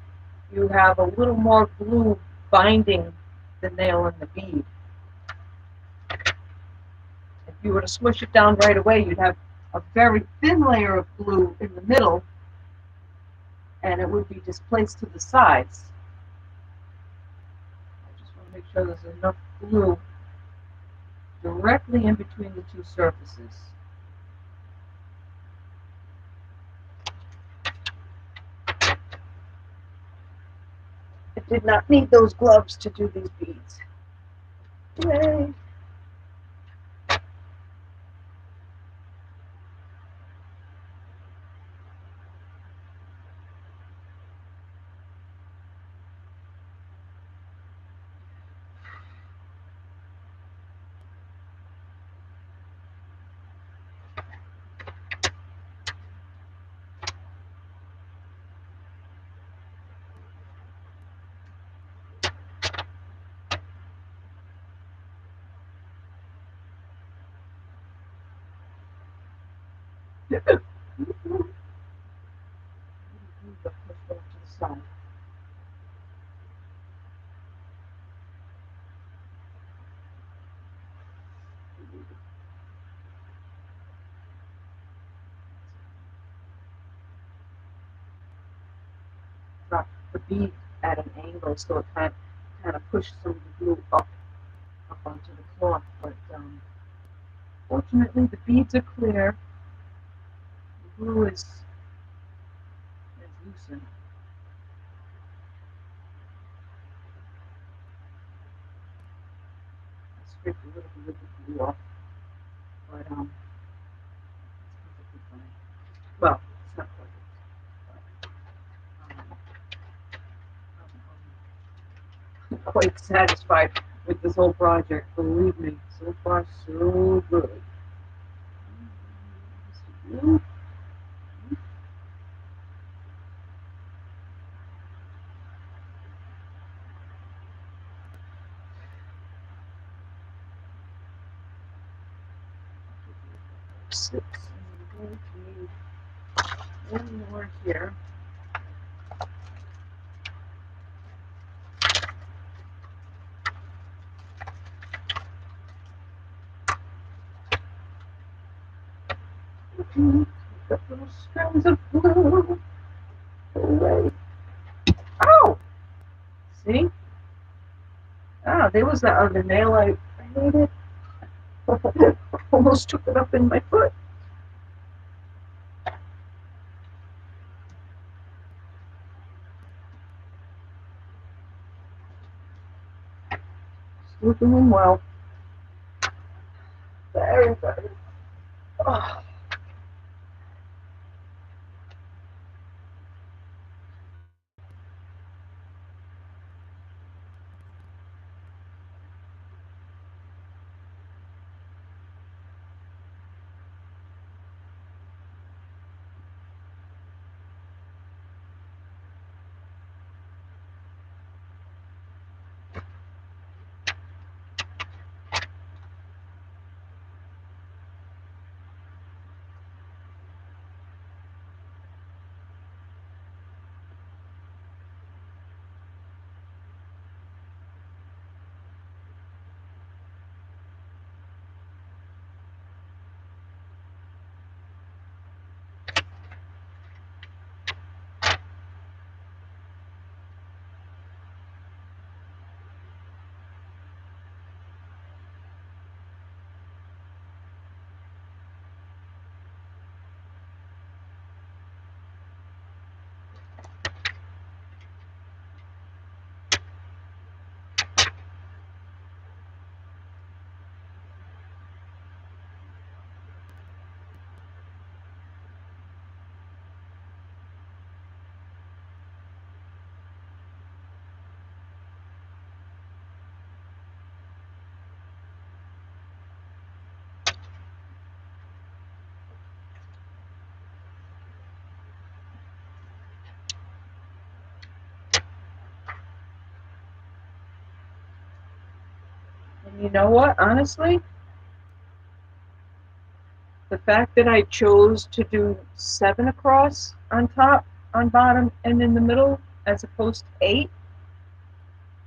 you have a little more glue binding the nail and the bead. If you were to smush it down right away, you'd have a very thin layer of glue in the middle and it would be displaced to the sides. I just want to make sure there's enough glue directly in between the two surfaces. I did not need those gloves to do these beads. Yay! Drop the bead at an angle so it kind of pushes some of the glue up onto the cloth. But fortunately, the beads are clear. The glue is loosened. I scraped a little bit of the glue off, but it's perfectly fine. Well, it's not perfect, but I'm quite satisfied with this whole project. Believe me, so far so good. Six. One more here. Got little strands of glue away. Oh! See? Ah, there was that other nail I made it. Almost took it up in my foot. Still doing well. Very good. Oh. And you know what? Honestly, the fact that I chose to do 7 across on top, on bottom, and in the middle, as opposed to 8,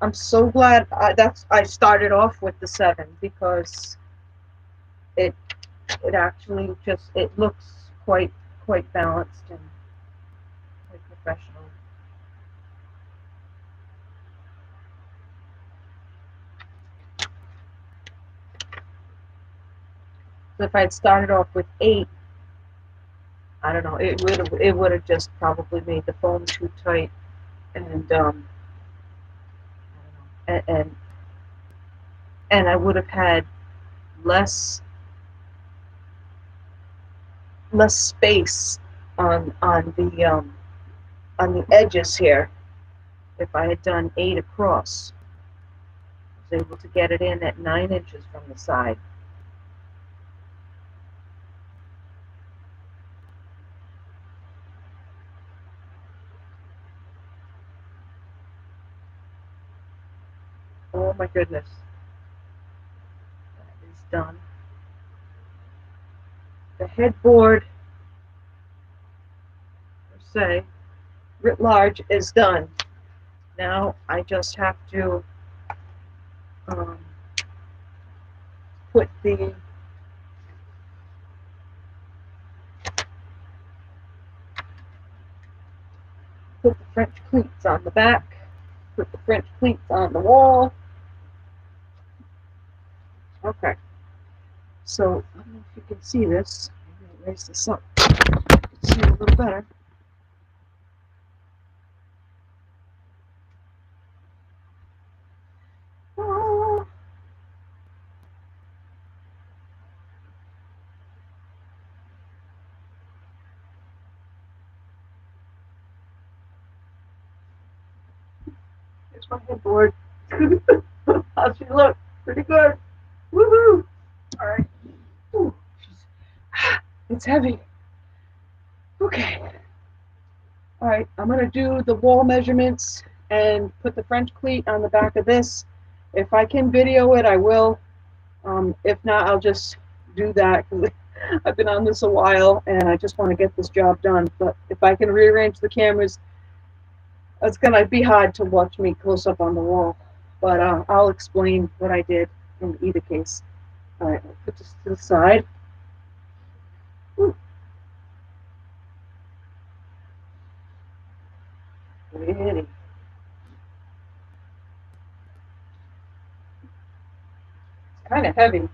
I'm so glad I started off with the 7 because it it actually just it looks quite balanced and quite professional. So if I'd started off with 8, I don't know, it would have just probably made the foam too tight, and I don't know, and I would have had less space on the edges here if I had done 8 across. I was able to get it in at 9 inches from the side. Oh my goodness. That is done. The headboard say, writ large is done. Now I just have to um, put the French cleats on the back, put the French cleats on the wall. Okay, so I don't know if you can see this. I'm going to raise this up. You can see it a little better. Oh. Here's my headboard. How's she look? Pretty good. Woohoo! All right. Ooh, it's heavy. Okay. All right, I'm going to do the wall measurements and put the French cleat on the back of this. If I can video it, I will. If not, I'll just do that because I've been on this a while and I just want to get this job done. But if I can rearrange the cameras, it's going to be hard to watch me close up on the wall. But I'll explain what I did in either case. All right, I'll put this to the side. Ooh. Pretty. It's kind of heavy. I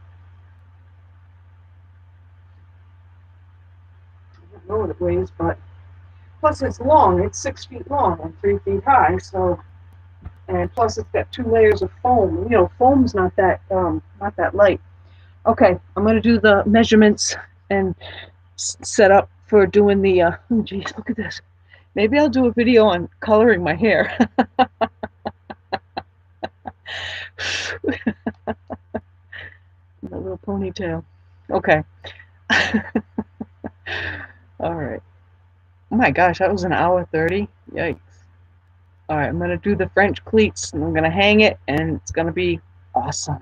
don't know what it weighs, but plus it's long. It's 6 feet long and 3 feet high. So, and plus it's got 2 layers of foam. You know, foam's not that light. Okay, I'm gonna do the measurements and set up for doing the. Oh geez, look at this. Maybe I'll do a video on coloring my hair. My little ponytail. Okay. All right. Oh my gosh, that was an hour 30. Yikes. All right, I'm going to do the French cleats and I'm going to hang it and it's going to be awesome.